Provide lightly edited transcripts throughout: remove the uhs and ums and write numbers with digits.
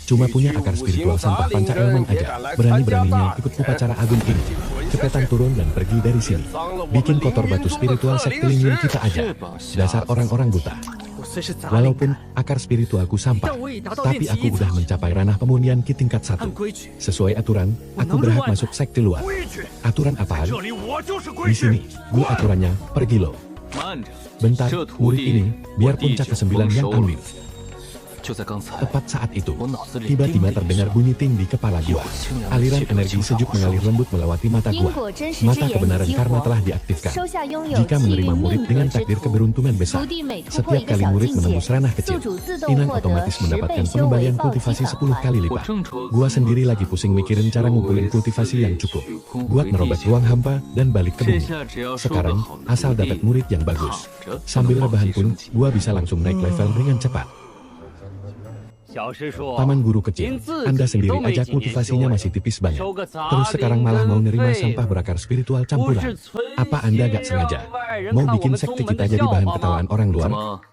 Cuma punya akar spiritual sampah panca elemen aja. Berani-beraninya ikut upacara agung ini. Cepetan turun dan pergi dari sini. Bikin kotor batu spiritual sekte Lingyun kita aja. Dasar orang-orang buta. Walaupun akar spiritualku sampah, tapi aku udah mencapai ranah pemunian Ki tingkat 1. Sesuai aturan, aku berhak masuk sekte luar. Aturan apaan? Di sini, gua aturannya, pergi lo. Bentar, murid ini, biar puncak ke-9 yang ambil. Tepat saat itu, tiba-tiba terdengar bunyi ting di kepala gua. Aliran energi sejuk mengalir lembut melewati mata gua. Mata kebenaran karma telah diaktifkan. Jika menerima murid dengan takdir keberuntungan besar, setiap kali murid menembus ranah kecil, Inang otomatis mendapatkan pengembalian kultivasi 10 kali lipat. Gua sendiri lagi pusing mikirin cara ngumpulin kultivasi yang cukup buat merobek ruang hampa dan balik ke bumi. Sekarang, asal dapat murid yang bagus, sambil rebahan pun, gua bisa langsung naik level dengan cepat. Paman guru kecil, Anda sendiri aja kultivasinya masih tipis banget. Terus sekarang malah mau nerima sampah berakar spiritual campuran. Apa Anda gak sengaja mau bikin sekte kita jadi bahan ketawaan orang luar?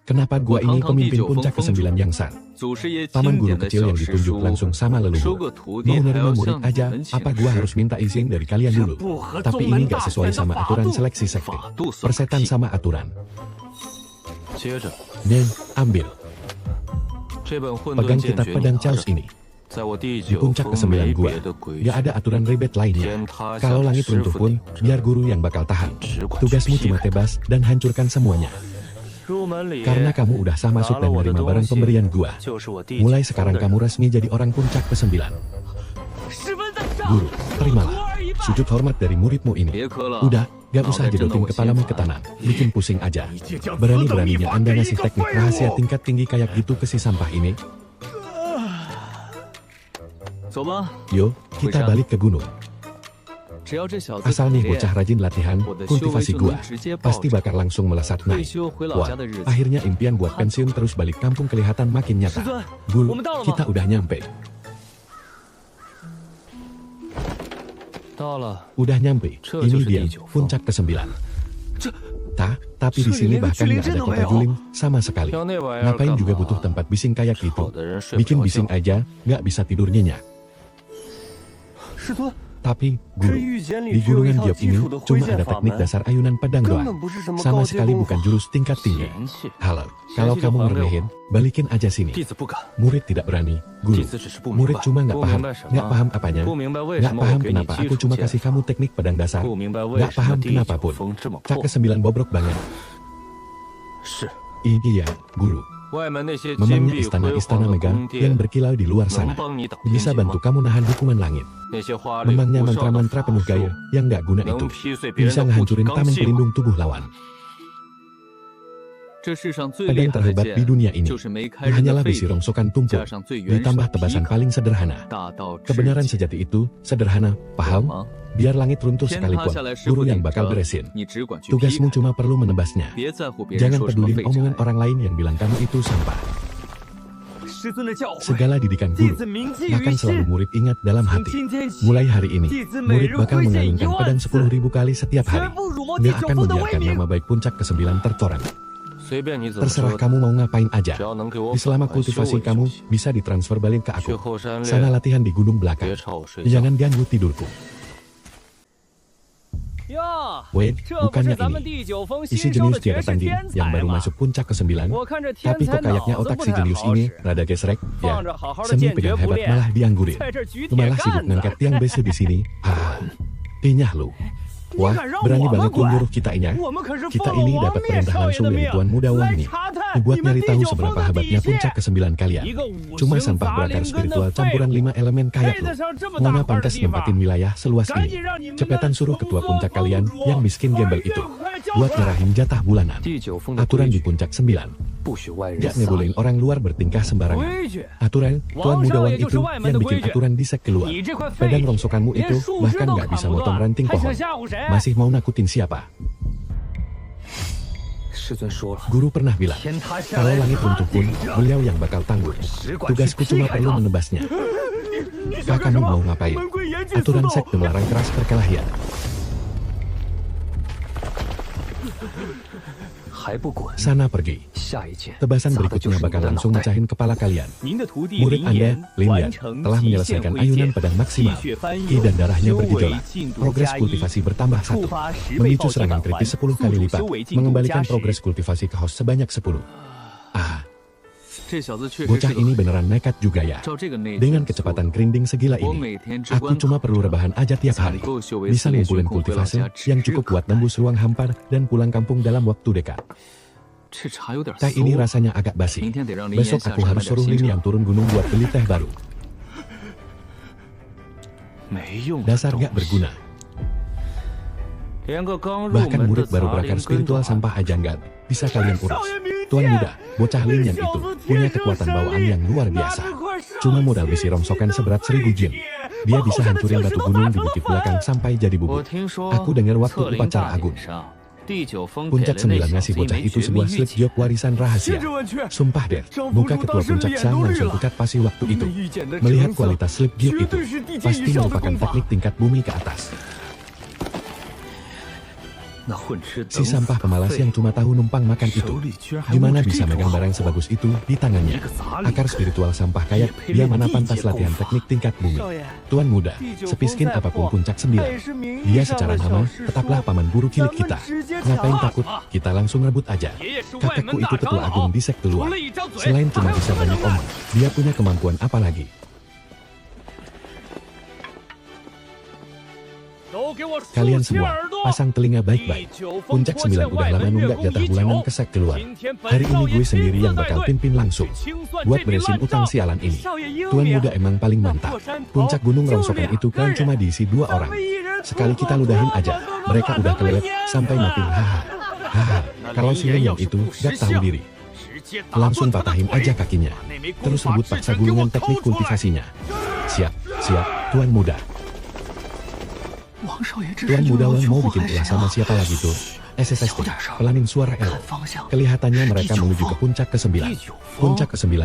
Kenapa gua ini pemimpin puncak ke-9 yang sah? Paman guru kecil yang ditunjuk langsung sama leluhur. Mau nerima murid aja, apa gua harus minta izin dari kalian dulu? Tapi ini gak sesuai sama aturan seleksi sekte. Persetan sama aturan. Neng, ambil. Pegang kitab pedang Chaos ini. Di puncak ke-9 gua, gak ada aturan ribet lainnya. Kalau langit runtuh pun, biar guru yang bakal tahan. Tugasmu cuma tebas dan hancurkan semuanya. Karena kamu udah sah masuk dan menerima barang pemberian gua, mulai sekarang kamu resmi jadi orang puncak ke-9. Guru, terimalah. Sujud hormat dari muridmu ini. Udah, gak usah jedotin kepalamu ke tanah. Bikin pusing aja. Berani-beraninya Anda ngasih teknik rahasia tingkat tinggi kayak gitu ke si sampah ini. Yo, kita balik ke gunung. Asal nih bocah rajin latihan, kultivasi gua pasti bakal langsung melesat naik. Wah, akhirnya impian buat pensiun terus balik kampung kelihatan makin nyata. Gul, kita udah nyampe. Udah nyampe, ini dia, puncak ke-9. Tapi di sini bahkan nggak ada kota juling sama sekali. Ngapain juga butuh tempat bising kayak gitu? Bikin bising aja, nggak bisa tidur nyenyak. Tapi, guru, di Gunungan Giok ini cuma ada teknik dasar ayunan pedang doang. Sama sekali bukan jurus tingkat tinggi. Halo, kalau kamu ngeremehin, balikin aja sini. Murid tidak berani, guru. Murid cuma nggak paham apanya. Nggak paham kenapa aku cuma kasih kamu teknik pedang dasar. Nggak paham kenapa pun. Cak ke-9 bobrok banget. Ini ya, guru. Memangnya istana-istana megah yang berkilau di luar sana bisa bantu kamu nahan hukuman langit. Memangnya mantra-mantra penuh gaya yang gak guna itu bisa ngehancurin tameng pelindung tubuh lawan. Pedang terhebat di dunia ini hanyalah besi rongsokan tumpul ditambah tebasan paling sederhana. Kebenaran sejati itu sederhana, paham? Biar langit runtuh sekalipun, guru yang bakal beresin. Tugasmu cuma perlu menebasnya. Jangan peduli omongan orang lain yang bilang kamu itu sampah. Segala didikan guru akan selalu murid ingat dalam hati. Mulai hari ini, murid bakal mengalungkan pedang 10.000 kali setiap hari. Gak akan membiarkan nama baik puncak ke-9 tercoreng. Terserah kamu mau ngapain aja. Di selama kultivasi kamu bisa ditransfer balik ke aku. Sana latihan di gunung belakang. Jangan ganggu tidurku. Wait, bukannya ini. Isi jenius tiada tanding yang baru masuk puncak ke-9. Tapi kok kayaknya otak si jenius ini rada gesrek, ya. Seni pegang hebat malah dianggurin. Malah sibuk ngangkat tiang besi di sini. Inyah lu. Wah, berani banget lu nyuruh kita inyah. Kita ini dapat perintah langsung dari Tuan Muda Wangi buat nyari tahu seberapa hebatnya puncak ke-9 kalian. Cuma sampah berakar spiritual campuran 5 elemen kayak lu. Mana pantas nempatin wilayah seluas ini. Cepetan suruh ketua puncak kalian yang miskin gembel itu buat nyerahin jatah bulanan. Aturan di puncak 9. Gak ngebolehin orang luar bertingkah sembarangan. Aturan, Tuan Muda Wangi itu yang bikin aturan di sek keluar. Pedang rongsokanmu itu bahkan gak bisa motong ranting pohon. Masih mau nakutin siapa? Guru pernah bilang, kalau langit runtuh pun, beliau yang bakal tangguh. Tugasku cuma perlu menebasnya. Kamu mau ngapain? Aturan sekte melarang keras perkelahian. Sana pergi. Tebasan berikutnya bakal langsung mecahin kepala kalian. Murid Anda, Lin Yan, telah menyelesaikan ayunan pedang maksimal. Ki dan darahnya bergejolak. Progres kultivasi bertambah 1. Memicu serangan kritis 10 kali lipat. Mengembalikan progres kultivasi ke host sebanyak 10. Bocah ini beneran nekat juga ya. Dengan kecepatan grinding segila ini, aku cuma perlu rebahan aja tiap hari. Bisa ngumpulin kultivasi yang cukup buat nembus ruang hampa dan pulang kampung dalam waktu dekat. Teh ini rasanya agak basi. Besok aku harus suruh Lin yang turun gunung buat beli teh baru. Dasar gak berguna. Bahkan murid baru berakar spiritual sampah aja nggak bisa kalian urus. Tuan muda, bocah Lin Yan itu punya kekuatan bawaan yang luar biasa. Cuma modal besi rongsokan seberat 1000 jin. Dia bisa hancurin batu gunung di bukit belakang sampai jadi bubuk. Aku dengar waktu upacara agung. Puncak 9 ngasih bocah itu sebuah slip giok warisan rahasia. Sumpah deh, muka ketua puncak sang langsung pucat pasti waktu itu. Melihat kualitas slip giok itu, pasti merupakan teknik tingkat bumi ke atas. Si sampah pemalas yang cuma tahu numpang makan itu, gimana bisa megang barang sebagus itu di tangannya? Akar spiritual sampah kayak dia mana pantas latihan teknik tingkat bumi. Tuan muda, sepiskin apapun puncak 9, dia secara nama tetaplah paman guru kilik kita. Ngapain takut, kita langsung rebut aja. Kakekku itu ketua agung di sekte luar. Selain cuma bisa banyak omong, dia punya kemampuan apa lagi? Kalian semua, pasang telinga baik-baik. Puncak 9 udah lama nunggak jatah bulanan ke sekte luar. Hari ini gue sendiri yang bakal pimpin langsung. Buat beresin utang sialan ini. Tuan muda emang paling mantap. Puncak gunung rongsokan itu kan cuma diisi 2 orang. Sekali kita ludahin aja, mereka udah kelelet sampai mati. Haha. Kalau si Lin yang itu gak tahu diri, langsung patahin aja kakinya. Terus rebut paksa gulungan teknik kultivasinya. Siap, Tuan muda. Tuan muda Wang mau bikin ulah sama siapa lagi tuh? SSST, pelanin suara L. Kelihatannya mereka menuju ke puncak ke-9. Puncak ke-9?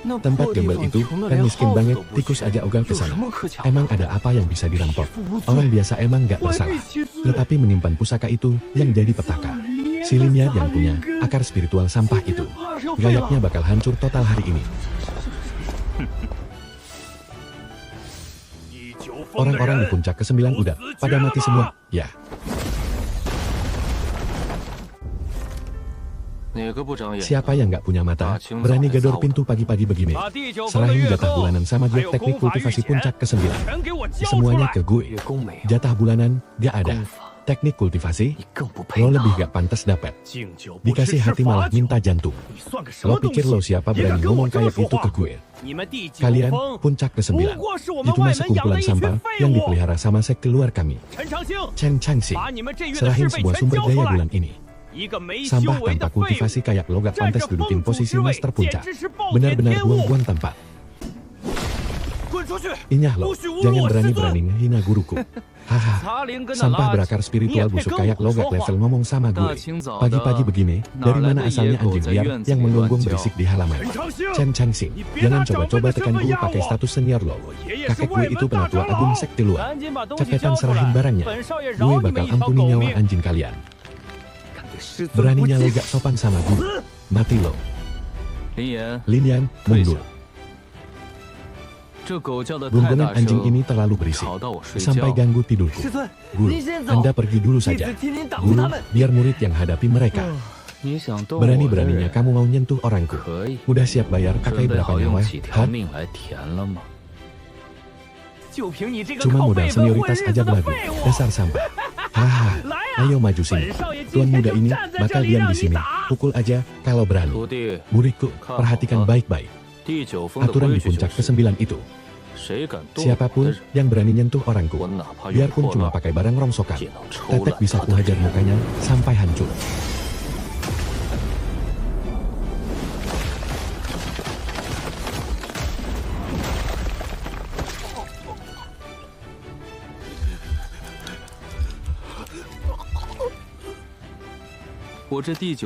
Tempat gembel itu kan miskin banget, tikus aja ogal ke sana. Emang ada apa yang bisa dirampok? Orang biasa emang gak bersalah. Tetapi menyimpan pusaka itu yang jadi petaka. Si Lin Yan yang punya akar spiritual sampah itu, gayaknya bakal hancur total hari ini. Orang-orang di puncak ke-9 udah pada mati semua, ya. Siapa yang nggak punya mata, berani gedor pintu pagi-pagi begini? Serahin jatah bulanan sama giok teknik kultivasi puncak ke-9. Semuanya ke gue. Jatah bulanan, gak ada. Teknik kultivasi, lo lebih gak pantas dapat. Dikasih hati malah minta jantung. Lo pikir lo siapa berani ngomong kayak itu ke gue? Kalian, puncak ke-9. Itu mah sekumpulan sampah yang dipelihara sama sekte luar kami. Chen Changxi, serahin semua sumber daya bulan ini. Sampah tanpa kultivasi kayak lo gak pantas dudukin posisi master puncak. Benar-benar buang-buang tempat. Inyah lo, jangan berani-berani ngehina guruku. Haha, sampah berakar spiritual busuk kayak lo gak level ngomong sama gue. Pagi-pagi begini, dari mana asalnya anjing liar yang menggonggong berisik di halaman? Chen Changxi, jangan coba-coba tekan gue pakai status senior lo. Kakek gue itu penatua agung sekte luar. Cepetan serahin barangnya, gue bakal ampuni nyawa anjing kalian. Beraninya lo gak sopan sama gue, mati lo. Lin Yan, mundur. Gunggungan anjing ini terlalu berisik, sampai ganggu tidurku. Guru, Anda pergi dulu saja. Guru, biar murid yang hadapi mereka. Berani-beraninya kamu mau nyentuh orangku. Udah siap bayar pakai berapa nyawa? Cuma modal senioritas aja belagu, dasar sampah. Haha, ayo maju sini. Tuan muda ini bakal diam di sini. Pukul aja kalau berani. Muridku, perhatikan baik-baik. Aturan di puncak ke-9 itu, siapapun yang berani nyentuh orangku, biarpun cuma pakai barang rongsokan, tetek bisa kuhajar mukanya sampai hancur.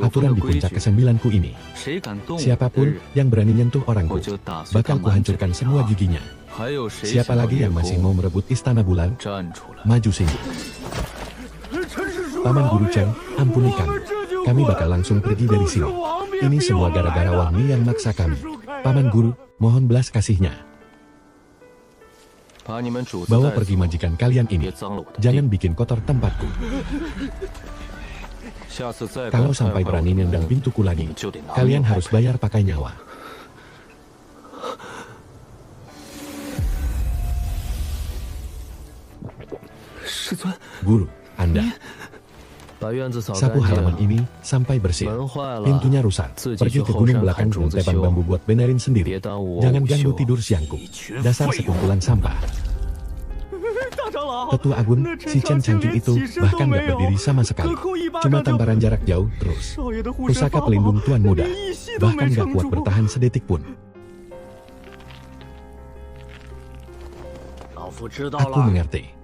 Aturan di puncak ke-9 ku ini, siapapun yang berani nyentuh orangku, bakal kuhancurkan semua giginya. Siapa lagi yang masih mau merebut istana bulan? Maju sini. Paman Guru Chen, ampuni kami. Kami bakal langsung pergi dari sini. Ini semua gara-gara Wang Mi yang maksa kami. Paman Guru, mohon belas kasihnya. Bawa pergi majikan kalian ini. Jangan bikin kotor tempatku. Kalau sampai berani nendang pintuku lagi, kalian harus bayar pakai nyawa. Guru, Anda sapu halaman ini sampai bersih. Pintunya rusak. Pergi ke gunung belakang dan tebang bambu buat benerin sendiri. Jangan ganggu tidur siangku. Dasar sekumpulan sampah. Tetua Agun, si Chen Changqing itu bahkan gak berdiri sama sekali. Cuma tamparan jarak jauh terus. Pusaka pelindung Tuan Muda. Bahkan gak kuat bertahan sedetik pun. Aku mengerti.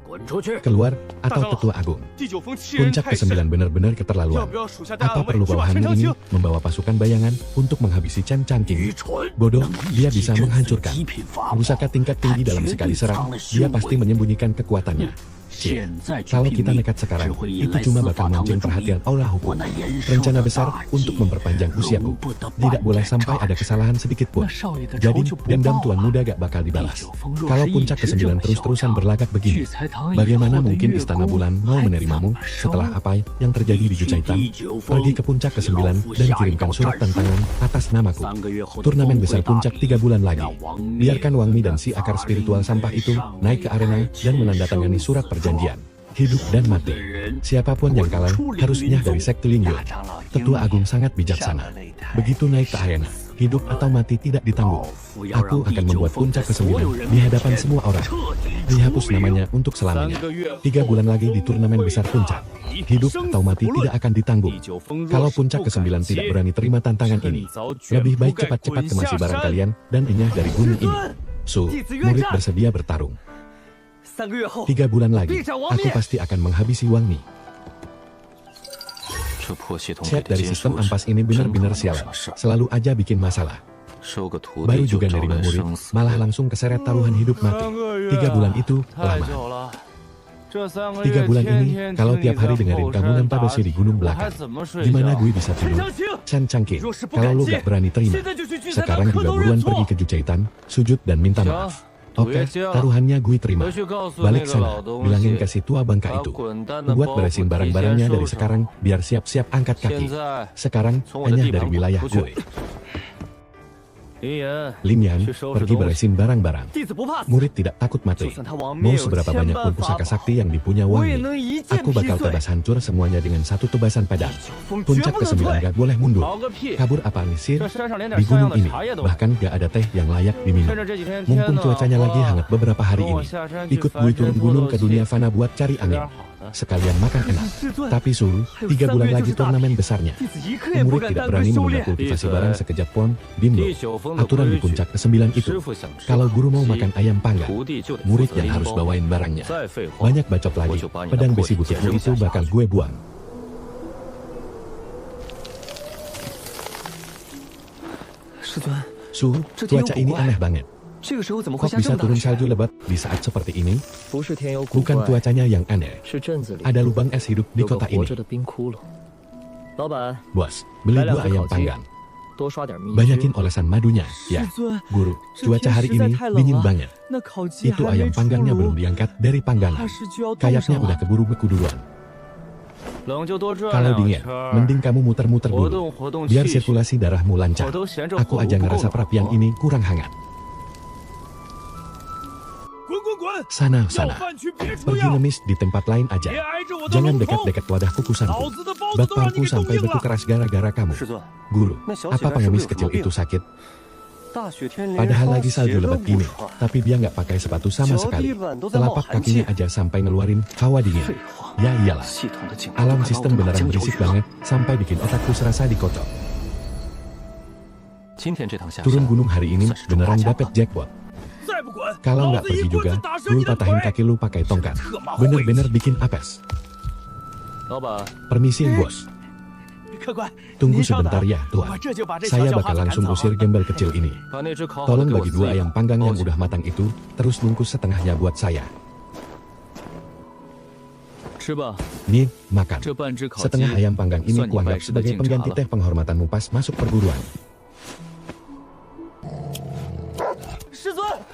Keluar atau Tetua Agung. Puncak ke-9 benar-benar keterlaluan. Apa perlu bawahannya ini membawa pasukan bayangan untuk menghabisi Chen Changqing? Bodoh, dia bisa menghancurkan. Pusaka tingkat tinggi dalam sekali serang, dia pasti menyembunyikan kekuatannya. Kalau kita nekat sekarang, itu cuma bakal mancing perhatian aula hukum. Rencana besar untuk memperpanjang usiaku. Tidak boleh sampai ada kesalahan sedikit pun. Jadi, dendam Tuan Muda gak bakal dibalas. Kalau puncak ke-9 terus-terusan berlagak begini, bagaimana mungkin Istana Bulan mau menerimamu setelah apa yang terjadi di Jucaitan? Pergi ke puncak ke-9 dan kirimkan surat tantangan atas namaku. Turnamen besar puncak 3 bulan lagi. Biarkan Wang Mi dan si akar spiritual sampah itu naik ke arena dan menandatangani surat perjanjian. Hidup dan mati. Siapapun yang kalah harus nyah dari sekte Lingyue. Tetua Agung sangat bijaksana. Begitu naik ke arena, hidup atau mati tidak ditanggung. Aku akan membuat puncak ke-9 di hadapan semua orang. Dihapus namanya untuk selamanya. 3 bulan lagi di turnamen besar puncak. Hidup atau mati tidak akan ditanggung. Kalau puncak ke-9 tidak berani terima tantangan ini, lebih baik cepat-cepat kemasi barang kalian dan enyah dari gunung ini. So, murid bersedia bertarung. 3 bulan lagi, aku pasti akan menghabisi Wang Mi. Chat dari sistem ampas ini benar-benar sialan. Selalu aja bikin masalah. Baru juga nerima murid, malah langsung keseret taruhan hidup mati. 3 bulan itu lama. 3 bulan ini, kalau tiap hari dengerin kamu tanpa besi di gunung belakang, gimana gue bisa tidur? Chen Changqing, kalau lo gak berani terima, sekarang juga buruan pergi ke Jucaitan, sujud dan minta maaf. Oke, taruhannya gue terima. Balik sana, bilangin ke si tua bangka itu. Buat beresin barang-barangnya dari sekarang, biar siap-siap angkat kaki. Sekarang, hanya dari wilayah gue. Lin Yan, pergi beresin barang-barang. Murid tidak takut mati. Mau seberapa banyak pun pusaka sakti yang dipunya Wang Mi, aku bakal tebas hancur semuanya dengan satu tebasan pedang. Puncak ke-9 gak boleh mundur. Kabur apa sih? Di gunung ini, bahkan gak ada teh yang layak diminum. Mumpung cuacanya lagi hangat beberapa hari ini, ikut gue turun gunung ke dunia fana buat cari angin. Sekalian makan enak. Tapi suhu, 3 bulan lagi turnamen besarnya. Murid tidak berani menunda kultivasi barang sekejap pun, bimbel. Aturan di puncak ke-9 itu, kalau guru mau makan ayam panggang, murid yang harus bawain barangnya. Banyak bacot lagi, pedang besi bututmu itu bakal gue buang. Suhu, cuaca ini aneh banget. Kok bisa turun salju lebat di saat seperti ini? Bukan cuacanya yang aneh. Ada lubang es hidup di kota ini. Bos, beli 2 ayam panggang. Banyakin olesan madunya, ya. Guru, cuaca hari ini dingin banget. Itu ayam panggangnya belum diangkat dari panggangan. Kayaknya udah keburu beku duluan. Kalau dingin, mending kamu muter-muter dulu. Biar sirkulasi darahmu lancar. Aku aja ngerasa perapian ini kurang hangat. Sana. Pergi ngemis di tempat lain aja. Jangan dekat-dekat wadah kukusanku. Bapakku sampai beku keras gara-gara kamu. Guru, apa pengemis kecil itu sakit? Padahal lagi salju lebat gini, tapi dia nggak pakai sepatu sama sekali. Telapak kakinya aja sampai ngeluarin hawa dingin. Ya iyalah. Alam sistem beneran berisik banget, sampai bikin otakku serasa dikocok. Turun gunung hari ini beneran dapet jackpot. Kalau nggak pergi juga, gue patahin kaki lu pakai tongkat. Bener-bener bikin apes. Permisi, bos. Tunggu sebentar ya, Tuan. Saya bakal langsung usir gembel kecil ini. Tolong bagi 2 ayam panggang yang udah matang itu, terus bungkus setengahnya buat saya. Nih, makan. Setengah ayam panggang ini kuanggap sebagai pengganti teh penghormatanmu pas masuk perguruan.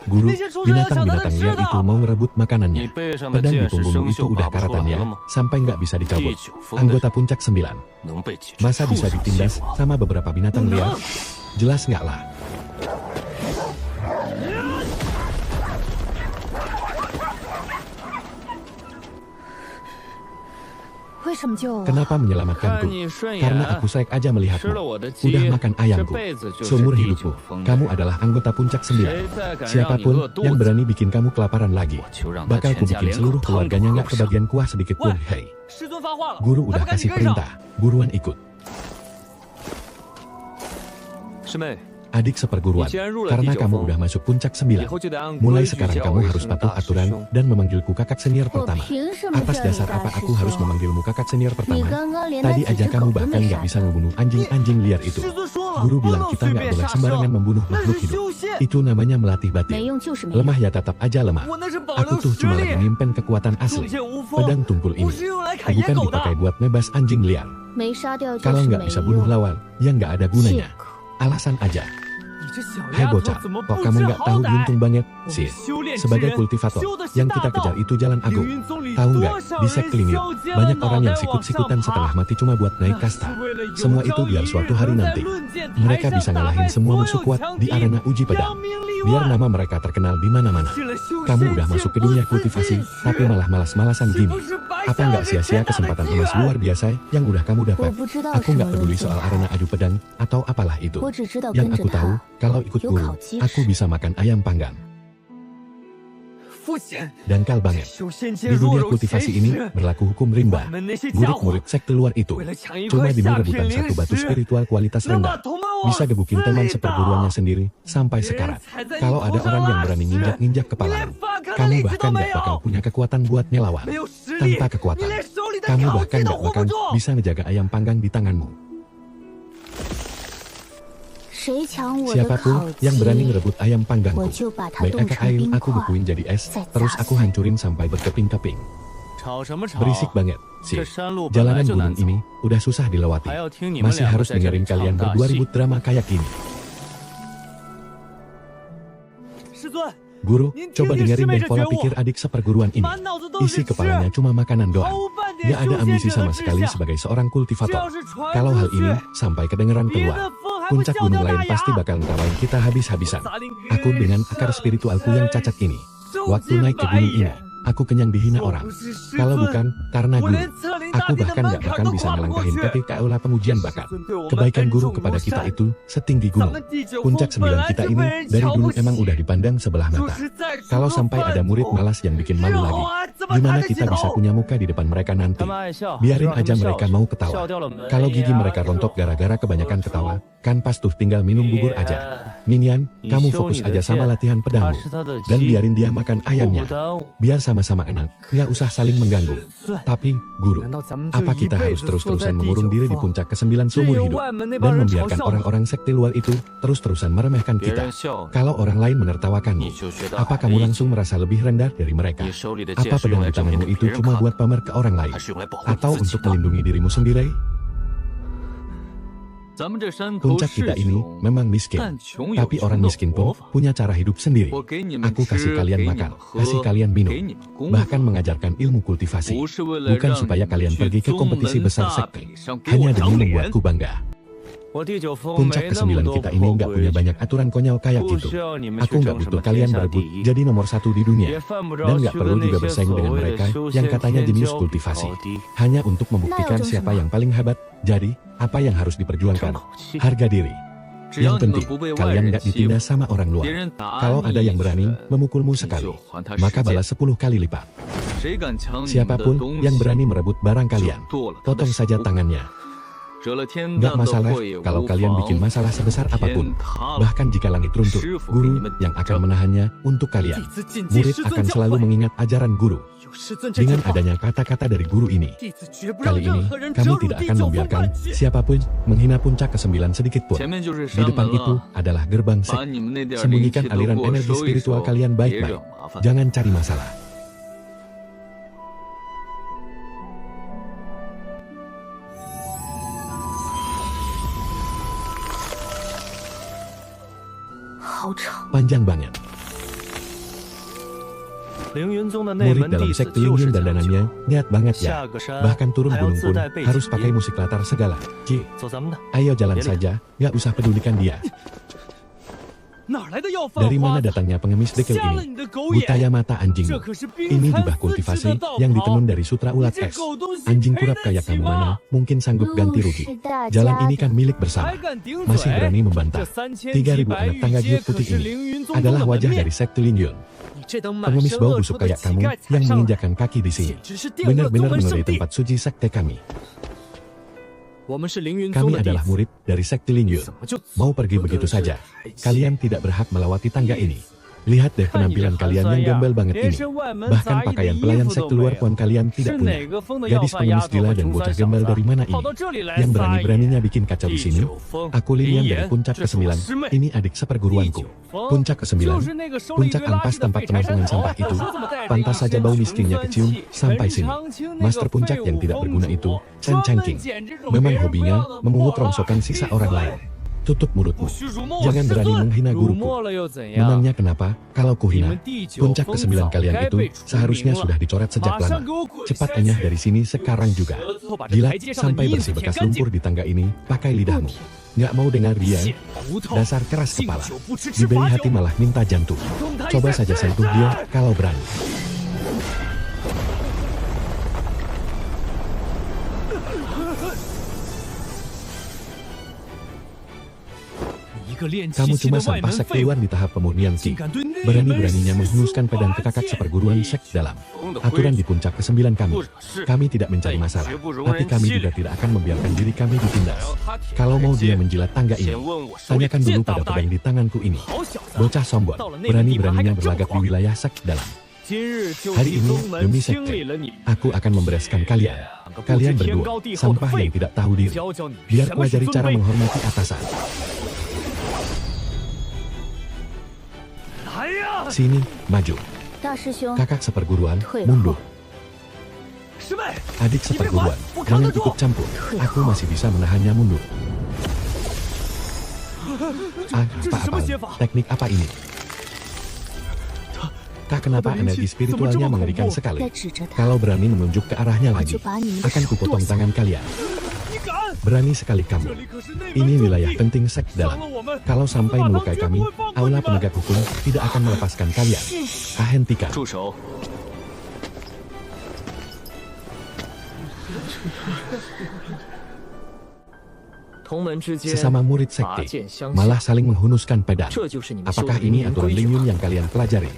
Guru, binatang-binatang liar itu mau ngerebut makanannya. Pedang di punggungmu itu udah karatannya, sampai nggak bisa dicabut. Anggota puncak 9. Masa bisa ditindas sama beberapa binatang liar? Jelas nggak lah. Kenapa menyelamatkanku? Karena aku saik aja melihatmu. Udah makan ayamku. Seumur hidupku, kamu adalah anggota puncak 9. Siapapun yang berani bikin kamu kelaparan lagi, bakal ku bikin seluruh keluarganya nggak kebagian kuah sedikit pun. Hei, guru udah kasih perintah, buruan ikut. Adik seperguruan, karena kamu udah masuk puncak 9, mulai sekarang kamu harus patuh aturan dan memanggilku kakak senior pertama. Atas dasar apa aku harus memanggilmu kakak senior pertama? Tadi aja kamu bahkan nggak bisa membunuh anjing-anjing liar itu. Guru bilang kita nggak boleh sembarangan membunuh makhluk hidup. Itu namanya melatih batin. Lemah ya tetap aja lemah. Aku tuh cuma lagi nyimpen kekuatan asli. Pedang tumpul ini bukan dipakai buat nebas anjing liar. Kalau nggak bisa bunuh lawan, ya nggak ada gunanya. Alasan aja. Hai bocah, kok kamu nggak tahu beruntung banget sih? Sebagai kultivator, yang kita kejar itu jalan agung. Tahu nggak, di Sektelingir, banyak orang yang sikut-sikutan setengah mati cuma buat naik kasta. Semua itu biar suatu hari nanti, mereka bisa ngalahin semua musuh kuat di arena uji pedang. Biar nama mereka terkenal di mana-mana. Kamu udah masuk ke dunia kultivasi, tapi malah malas-malasan gini. Apa nggak sia-sia kesempatan emas luar biasa yang udah kamu dapat? Aku nggak peduli soal arena adu pedang atau apalah itu. Yang aku tahu, kalau ikut guru, aku bisa makan ayam panggang. Dangkal banget. Di dunia kultivasi ini berlaku hukum rimba. Murid-murid sekte luar itu cuma demi rebutan satu batu spiritual kualitas rendah, bisa gebukin teman seperguruannya sendiri sampai sekarat. Kalau ada orang yang berani nginjak-nginjak kepalamu, kamu bahkan gak bakal punya kekuatan buat ngelawan. Tanpa kekuatan, kamu bahkan gak bakal bisa ngejaga ayam panggang di tanganmu. Siapapun yang berani ngerebut ayam panggangku, baik air aku bekuin jadi es, terus aku hancurin sampai berkeping-keping. Berisik banget sih. Jalanan gunung ini udah susah dilewati, masih harus dengerin kalian berdua ribut drama kayak gini. Guru, coba dengerin deh pola pikir adik seperguruan ini. Isi kepalanya cuma makanan doang. Gak ada ambisi sama sekali sebagai seorang kultivator. Kalau hal ini sampai kedengeran keluar, puncak gunung lain pasti bakal ngetawain kita habis-habisan. Aku dengan akar spiritualku yang cacat ini, waktu naik ke gunung ini, aku kenyang dihina orang. Kalau bukan karena guru, aku bahkan gak bakal bisa ngelangkahin ketika aula pengujian bakat. Kebaikan guru kepada kita itu setinggi gunung. Puncak 9 kita ini dari dulu emang udah dipandang sebelah mata. Kalau sampai ada murid malas yang bikin malu lagi, gimana kita bisa punya muka di depan mereka nanti? Biarin aja mereka mau ketawa. Kalau gigi mereka rontok gara-gara kebanyakan ketawa, kan pas tuh tinggal minum bubur aja. Minion, kamu fokus aja sama latihan pedangmu, dan biarin dia makan ayamnya. Biar sama-sama enak, nggak usah saling mengganggu. Tapi, guru, apa kita harus terus-terusan mengurung diri di puncak ke-9 seumur hidup, dan membiarkan orang-orang sekte luar itu terus-terusan meremehkan kita? Kalau orang lain menertawakanmu, apa kamu langsung merasa lebih rendah dari mereka? Apa pedang di tanganmu itu cuma buat pamer ke orang lain? Atau untuk melindungi dirimu sendiri? Puncak kita ini memang miskin, tapi orang miskin pun punya cara hidup sendiri. Aku kasih kalian makan, kasih kalian minum, bahkan mengajarkan ilmu kultivasi, bukan supaya kalian pergi ke kompetisi besar sekte, hanya demi membuatku bangga. Puncak ke-9 kita ini nggak punya banyak aturan konyol kayak gitu. Aku nggak butuh kalian berebut jadi nomor 1 di dunia, dan nggak perlu juga bersaing dengan mereka yang katanya jenius kultivasi, hanya untuk membuktikan siapa yang paling hebat. Jadi, apa yang harus diperjuangkan? Harga diri. Yang penting, kalian nggak ditindas sama orang luar. Kalau ada yang berani memukulmu sekali, maka balas 10 kali lipat. Siapapun yang berani merebut barang kalian, potong saja tangannya. Nggak masalah kalau kalian bikin masalah sebesar apapun. Bahkan jika langit runtuh, guru yang akan menahannya untuk kalian. Murid akan selalu mengingat ajaran guru. Dengan adanya kata-kata dari guru ini, kali ini kami tidak akan membiarkan siapapun menghina puncak ke-9 sedikit pun. Di depan itu adalah gerbang sek. Sembunyikan aliran energi spiritual kalian baik-baik. Jangan cari masalah. panjang banget. Murid dalam sekte Lingyun dandanannya niat banget ya. Bahkan turun gunung pun harus pakai musik latar segala. Ayo jalan saja, gak usah pedulikan dia. Dari mana datangnya pengemis dekil ini? Butaya mata anjingmu. Ini jubah kultivasi yang ditenun dari sutra ulat es. Anjing kurap kayak kamu mana mungkin sanggup ganti rugi. Jalan ini kan milik bersama. Masih berani membantah. 3.000 anak tangga giok putih ini adalah wajah dari sekte Lingyun. Pengemis bau busuk kayak kamu yang menginjakan kaki di sini benar-benar menodai tempat suci sekte kami. Kami adalah murid dari sekte Lingyun. Mau pergi begitu saja? Kalian tidak berhak melewati tangga ini. Lihat deh penampilan kalian yang gembel banget ini. Bahkan pakaian pelayan sekte luar pun kalian tidak punya. Gadis pengemis gila dan bocah gembel dari mana ini? Yang berani-beraninya bikin kacau di sini? Aku Lilian dari puncak ke-9. Ini adik seperguruanku. Puncak ke-9. Puncak ampas tempat penampungan sampah itu. Pantas saja bau miskinnya kecium sampai sini. Master puncak yang tidak berguna itu, Chen Chengqing, memang hobinya memungut rongsokan sisa orang lain. Tutup mulutmu. Jangan berani menghina guruku. Memangnya kenapa? Kalau kuhina, puncak ke-9 kalian itu seharusnya sudah dicoret sejak lama. Cepat enyah dari sini sekarang juga. Jilat sampai bersih bekas lumpur di tangga ini, pakai lidahmu. Nggak mau dengar dia? Dasar keras kepala. Diberi hati malah minta jantung. Coba saja sentuh dia kalau berani. Kamu cuma sampah sek keluar di tahap pemurnian Qi. Berani-beraninya menghunuskan pedang ke kakak seperguruan sek dalam. Aturan di puncak ke-9 kami. Kami tidak mencari masalah, tapi kami juga tidak akan membiarkan diri kami ditindas. Kalau mau dia menjilat tangga ini, tanyakan dulu pada pedang di tanganku ini. Bocah sombong, berani-beraninya berlagak di wilayah sek dalam. Hari ini, demi sekte, aku akan membereskan kalian. Kalian berdua, sampah yang tidak tahu diri. Biar ku ajari cara menghormati atasan. Sini, maju. Kakak seperguruan, mundur. Adik seperguruan, jangan ikut campur. Aku masih bisa menahannya mundur. Apa-apa? Teknik apa ini? Kak, kenapa energi spiritualnya mengerikan sekali? Kalau berani menunjuk ke arahnya lagi, akan kupotong tangan kalian. Berani sekali kamu. Ini wilayah penting sek dalam. Kalau sampai melukai kami, aula penegak hukum tidak akan melepaskan kalian. Hentikan. Sesama murid sekte, malah saling menghunuskan pedang. Apakah ini aturan Lingyun yang kalian pelajari?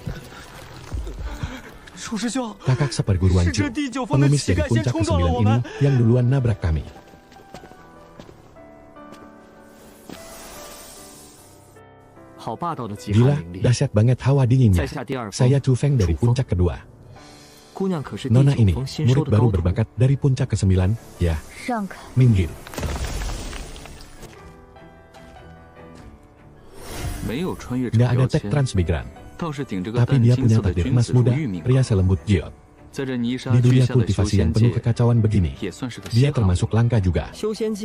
Kakak seperguruan Chu, pengemis dari puncak ke-9 ini yang duluan nabrak kami. Gila, dahsyat banget hawa dinginnya. Saya Chu Feng dari puncak kedua. Nona ini, murid baru berbakat dari puncak ke-9, ya. Minggir. Nggak ada tek transmigran. Tapi dia punya takdir emas muda, pria selembut Giot. Di dunia kultivasi yang penuh kekacauan begini, dia termasuk langka juga.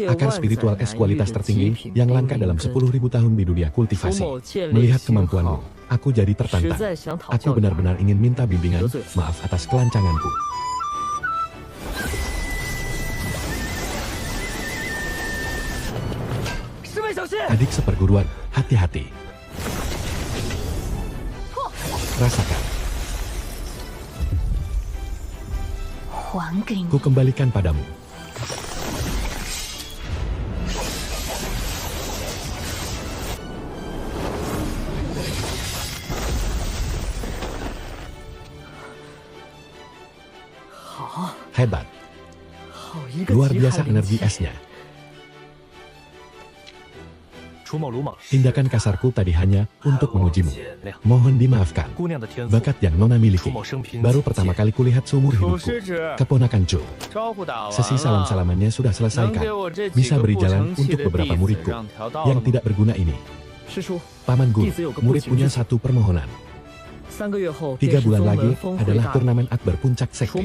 Akar spiritual es kualitas tertinggi yang langka dalam 10.000 tahun di dunia kultivasi. Melihat kemampuanmu, aku jadi tertantang. Aku benar-benar ingin minta bimbingan, maaf atas kelancanganku. Adik seperguruan, hati-hati. Rasakan. Ku kembalikan padamu. Hebat. Luar biasa energi esnya. Tindakan kasarku tadi hanya untuk mengujimu. Mohon dimaafkan. Bakat yang Nona miliki. Baru pertama kali kulihat seumur hidupku. Keponakan Chu. Sesi salam-salamannya sudah selesai kan? Bisa beri jalan untuk beberapa muridku yang tidak berguna ini. Paman Guru, murid punya satu permohonan. 3 bulan lagi adalah turnamen akbar puncak sekte.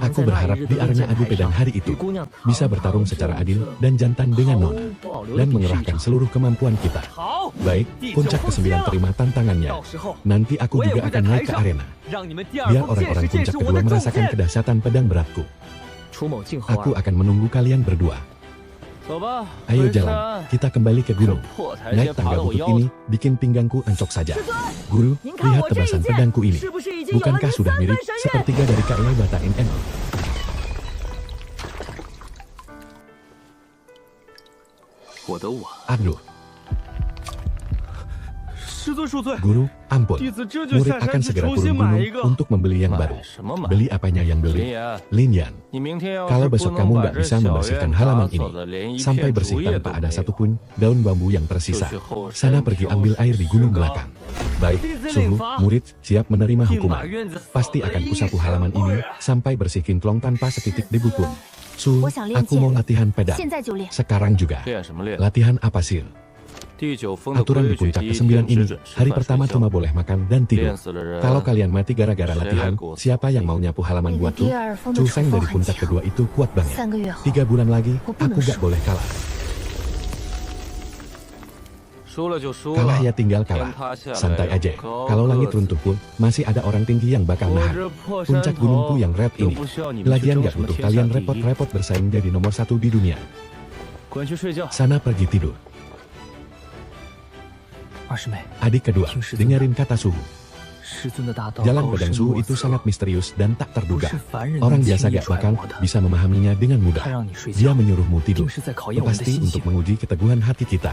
Aku berharap di arena adu pedang hari itu bisa bertarung secara adil dan jantan dengan Nona, dan mengerahkan seluruh kemampuan kita. Baik, puncak ke-9 terima tantangannya. Nanti aku juga akan naik ke arena. Biar orang-orang puncak kedua merasakan kedahsyatan pedang beratku. Aku akan menunggu kalian berdua. Ayo jalan, kita kembali ke gunung. Naik tangga bukit ini, bikin pinggangku ancok saja. Guru, lihat tebasan pedangku ini. Bukankah sudah mirip sepertiga dari KL Bata NM? Aduh. Guru, ampun. Murid akan segera turun gunung untuk membeli yang baru. Beli apanya yang beli? Lin-Yan. Kalau besok kamu nggak bisa membersihkan halaman ini, sampai bersih tanpa ada satupun daun bambu yang tersisa, sana pergi ambil air di gunung belakang. Baik, Suhu, murid siap menerima hukuman. Pasti akan kusapu halaman ini sampai bersih kinclong tanpa setitik debu pun. Suhu, aku mau latihan pedang. Sekarang juga. Latihan apa sih? Aturan di puncak ke-9 ini, hari pertama cuma boleh makan dan tidur. Kalau kalian mati gara-gara latihan, siapa yang mau nyapu halaman buatku? Chu Feng dari puncak kedua itu kuat banget. 3 bulan lagi, aku gak boleh kalah. Kalah ya tinggal kalah. Santai aja. Kalau langit runtuh pun, masih ada orang tinggi yang bakal nahan. Puncak gunungku yang red ini. Lagian gak butuh kalian repot-repot bersaing jadi nomor 1 di dunia. Sana pergi tidur. Adik kedua, dengerin kata Suhu. Jalan pedang Suhu itu sangat misterius dan tak terduga. Orang biasa gak bakal bisa memahaminya dengan mudah. Dia menyuruhmu tidur. Pasti untuk menguji keteguhan hati kita.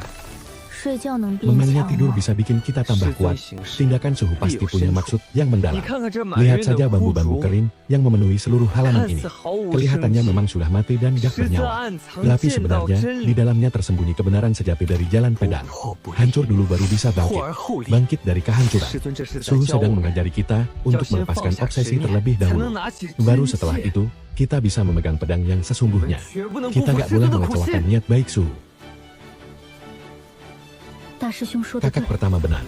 Memangnya tidur bisa bikin kita tambah kuat? Tindakan Suhu pasti punya maksud yang mendalam. Lihat saja bambu-bambu kering yang memenuhi seluruh halaman ini. Kelihatannya memang sudah mati dan gak bernyawa. Tapi sebenarnya, di dalamnya tersembunyi kebenaran sejati dari jalan pedang. Hancur dulu baru bisa bangkit. Bangkit dari kehancuran. Suhu sedang mengajari kita untuk melepaskan obsesi terlebih dahulu. Baru setelah itu, kita bisa memegang pedang yang sesungguhnya. Kita gak boleh mengecewakan niat baik Suhu. Kakak pertama benar.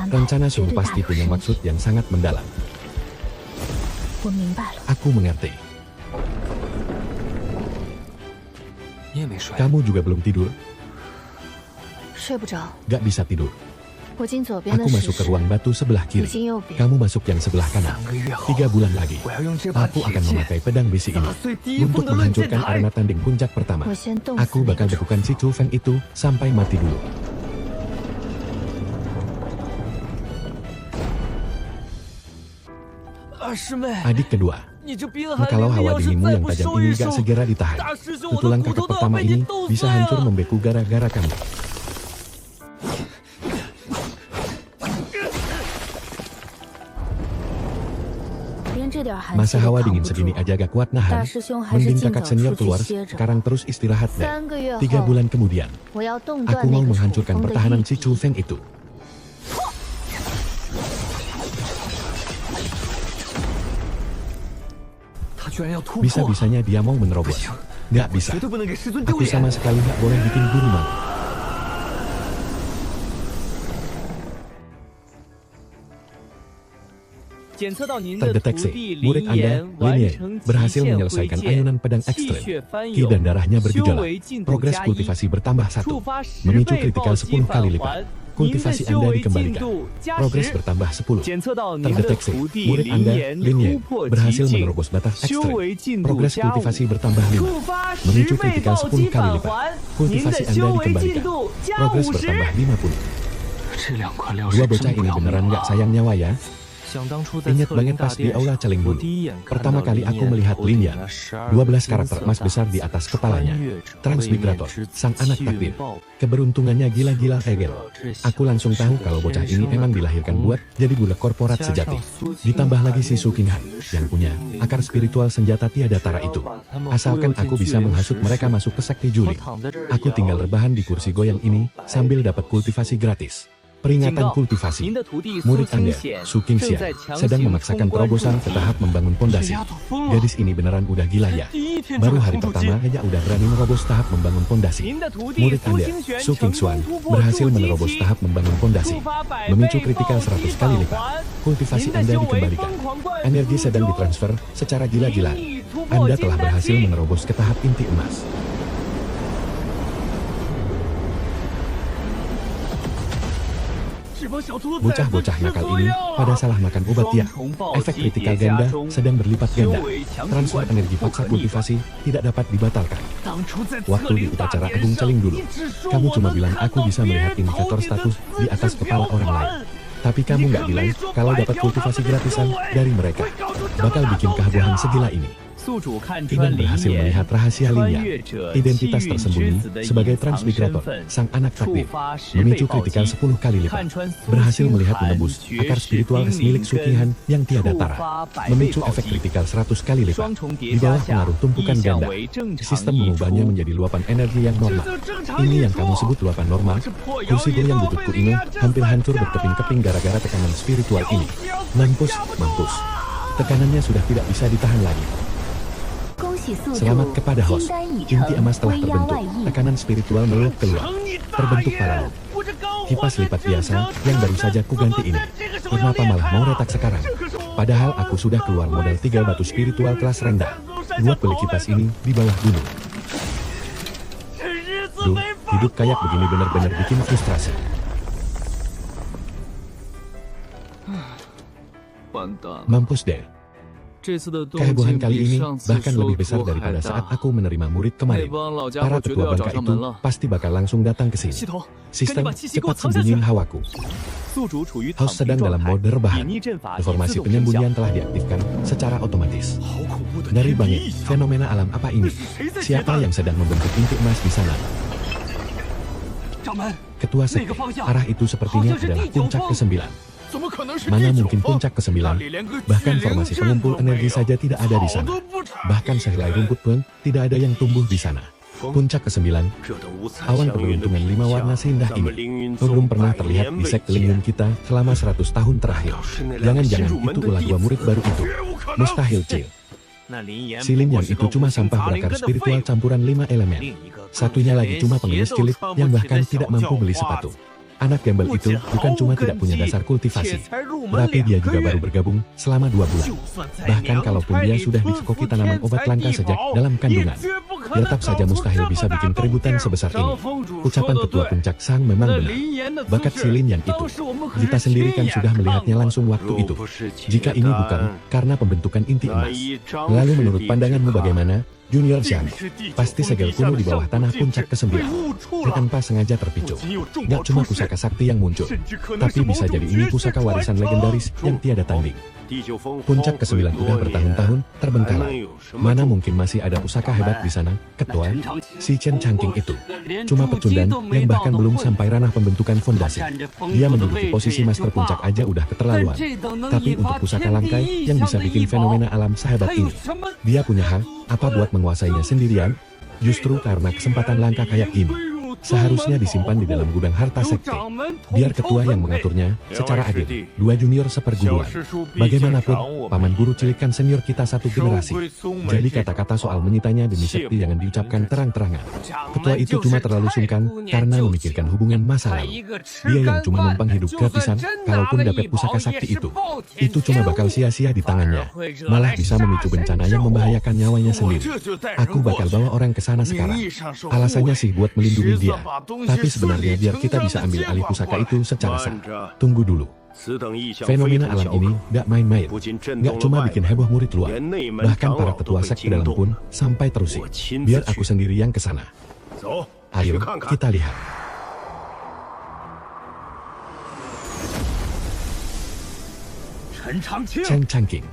Rencana Suhu pasti punya maksud yang sangat mendalam. Aku mengerti. Kamu juga belum tidur? Gak bisa tidur. Aku masuk ke ruang batu sebelah kiri. Kamu masuk yang sebelah kanan. 3 bulan lagi, aku akan memakai pedang besi ini untuk menghancurkan arena tanding puncak pertama. Aku bakal bekukan si Chu Feng itu sampai mati dulu. Adik kedua, kalau hawa dinginmu yang tajam ini gak segera ditahan, tulang kakak pertama ini bisa hancur membeku gara-gara kamu. Masa hawa dingin segini aja gak kuat nahan, mending kakak senior keluar sekarang terus istirahat deh. 3 bulan kemudian, aku mau menghancurkan pertahanan si Chu Feng itu. Bisa-bisanya dia mau menerobos. Gak bisa. Aku sama sekali gak boleh bikin guru malu. Terdeteksi, murid Anda, Lin-Yan, berhasil menyelesaikan ayunan pedang ekstrem. Ki dan darahnya bergejolak. Progres kultivasi bertambah 1. Memicu kritikal 10 kali lipat. Kultivasi Anda dikembalikan. Progres bertambah 10. Terdeteksi, murid Anda, Lin-Yan, berhasil menerobos batas ekstrem. Progres kultivasi bertambah 5. Memicu kritikal 10 kali lipat. Kultivasi Anda dikembalikan. Progres bertambah 50. 2 bocah ini beneran gak sayang nyawa ya? Ingat banget pas di aula celing dulu. Pertama kali aku melihat Lin-Yan, 12 karakter emas besar di atas kepalanya. Transmigrator, sang anak takdir. Keberuntungannya gila-gila egel. Aku langsung tahu kalau bocah ini emang dilahirkan buat jadi budak korporat sejati. Ditambah lagi si Su Qinghan, yang punya akar spiritual senjata tiada tara itu. Asalkan aku bisa menghasut mereka masuk ke sekte Juli, aku tinggal rebahan di kursi goyang ini sambil dapat kultivasi gratis. Peringatan kultivasi. Murid Anda, Su Qingxian, sedang memaksakan terobosan ke tahap membangun pondasi. Gadis ini beneran udah gila ya. Baru hari pertama aja udah berani merobos tahap membangun pondasi. Murid Anda, Su Qingxuan, berhasil menerobos tahap membangun pondasi. Memicu kritikal 100 kali lipat. Kultivasi Anda dikembalikan. Energi sedang ditransfer secara gila-gilaan. Anda telah berhasil menerobos ke tahap inti emas. Bocah-bocah nakal ini pada salah makan obat ya. Efek kritikal ganda sedang berlipat ganda. Transfer energi paksa kultivasi tidak dapat dibatalkan. Waktu di upacara agung Celing dulu, kamu cuma bilang aku bisa melihat indikator status di atas kepala orang lain. Tapi kamu nggak bilang kalau dapat kultivasi gratisan dari mereka. Bakal bikin kehebohan segila ini. Inan berhasil melihat rahasia Lin Yang, identitas tersembunyi sebagai transmigrator, sang anak takdir, memicu kritikal 10 kali lipat, berhasil melihat menembus akar spiritual es milik Su Qinghan yang tiada tara, memicu efek kritikal 100 kali lipat, di bawah pengaruh tumpukan ganda, sistem mengubahnya menjadi luapan energi yang normal. Ini yang kamu sebut luapan normal? Kursi goyang bututku ini hampir hancur berkeping-keping gara-gara tekanan spiritual ini. Mampus, mampus. Tekanannya sudah tidak bisa ditahan lagi. Selamat kepada host. Inti emas telah terbentuk. Tekanan spiritual meluap keluar. Terbentuk paralel. Kipas lipat biasa yang baru saja kuganti ini. Kenapa malah mau retak sekarang? Padahal aku sudah keluar modal 3 batu spiritual kelas rendah. Buat beli kipas ini di bawah gunung. Duh, hidup kayak begini benar-benar bikin frustrasi. Mampus deh. Kehebohan kali ini bahkan lebih besar daripada saat aku menerima murid kemarin. Para tetua bangka itu pasti bakal langsung datang ke sini. Sistem, cepat sembunyiin hawaku. House sedang dalam mode rebahan. Informasi penyembunyian telah diaktifkan secara otomatis. Dari bangit, fenomena alam apa ini? Siapa yang sedang membentuk inti emas di sana? Ketua sekte, arah itu sepertinya adalah puncak ke-9. Mana mungkin puncak ke-9? Bahkan formasi pengumpul energi saja tidak ada di sana. Bahkan sehelai rumput pun tidak ada yang tumbuh di sana. Puncak ke-9, awan keberuntungan 5 warna seindah ini belum pernah terlihat di sekte Ling Yun kita selama 100 tahun terakhir. Jangan-jangan itu ulah 2 murid baru itu. Mustahil, Cil. Si Lin Yang itu cuma sampah berakar spiritual campuran 5 elemen. Satunya lagi cuma pengemis cilik yang bahkan tidak mampu beli sepatu. Anak gembel itu bukan cuma tidak punya dasar kultivasi, tapi dia juga baru bergabung selama 2 bulan. Bahkan kalaupun dia sudah dikoki tanaman obat langka sejak dalam kandungan, tetap saja mustahil bisa bikin keributan sebesar ini. Ucapan ketua puncak sang memang benar. Bakat si Lin Yang itu, kita sendiri kan sudah melihatnya langsung waktu itu. Jika ini bukan karena pembentukan inti emas, lalu menurut pandanganmu bagaimana? Junior Xiang, pasti segel kuno di bawah tanah puncak ke-9. Tanpa sengaja terpicu. Gak cuma pusaka sakti yang muncul, tapi bisa jadi ini pusaka warisan legendaris yang tiada tanding. Puncak ke-9 udah bertahun-tahun terbengkalai. Mana mungkin masih ada pusaka hebat di sana, ketua? Si Chen Changqing itu cuma pecundang yang bahkan belum sampai ranah pembentukan fondasi. Dia menduduki posisi master puncak aja udah keterlaluan. Tapi untuk pusaka langkai yang bisa bikin fenomena alam sehebat ini, dia punya hak apa buat menguasainya sendirian? Justru karena kesempatan langka kayak gini, seharusnya disimpan di dalam gudang harta sekte. Biar ketua yang mengaturnya secara adil. 2 junior seperguruan. Bagaimanapun, paman guru cilikan senior kita 1 generasi. Jadi kata-kata soal menyitanya demi sekte jangan diucapkan terang-terangan. Ketua itu cuma terlalu sungkan karena memikirkan hubungan masa lalu. Dia yang cuma numpang hidup gratisan, kalaupun dapat pusaka sakti itu cuma bakal sia-sia di tangannya. Malah bisa memicu bencana yang membahayakan nyawanya sendiri. Aku bakal bawa orang ke sana sekarang. Alasannya sih buat melindungi dia. Tapi sebenarnya biar kita bisa ambil alih pusaka itu secara sah. Tunggu dulu. Fenomena alam ini gak main-main. Gak cuma bikin heboh murid luar. Bahkan para tetua sekte dalam pun sampai terusik. Biar aku sendiri yang kesana. Ayo, kita lihat. Chen Changqing,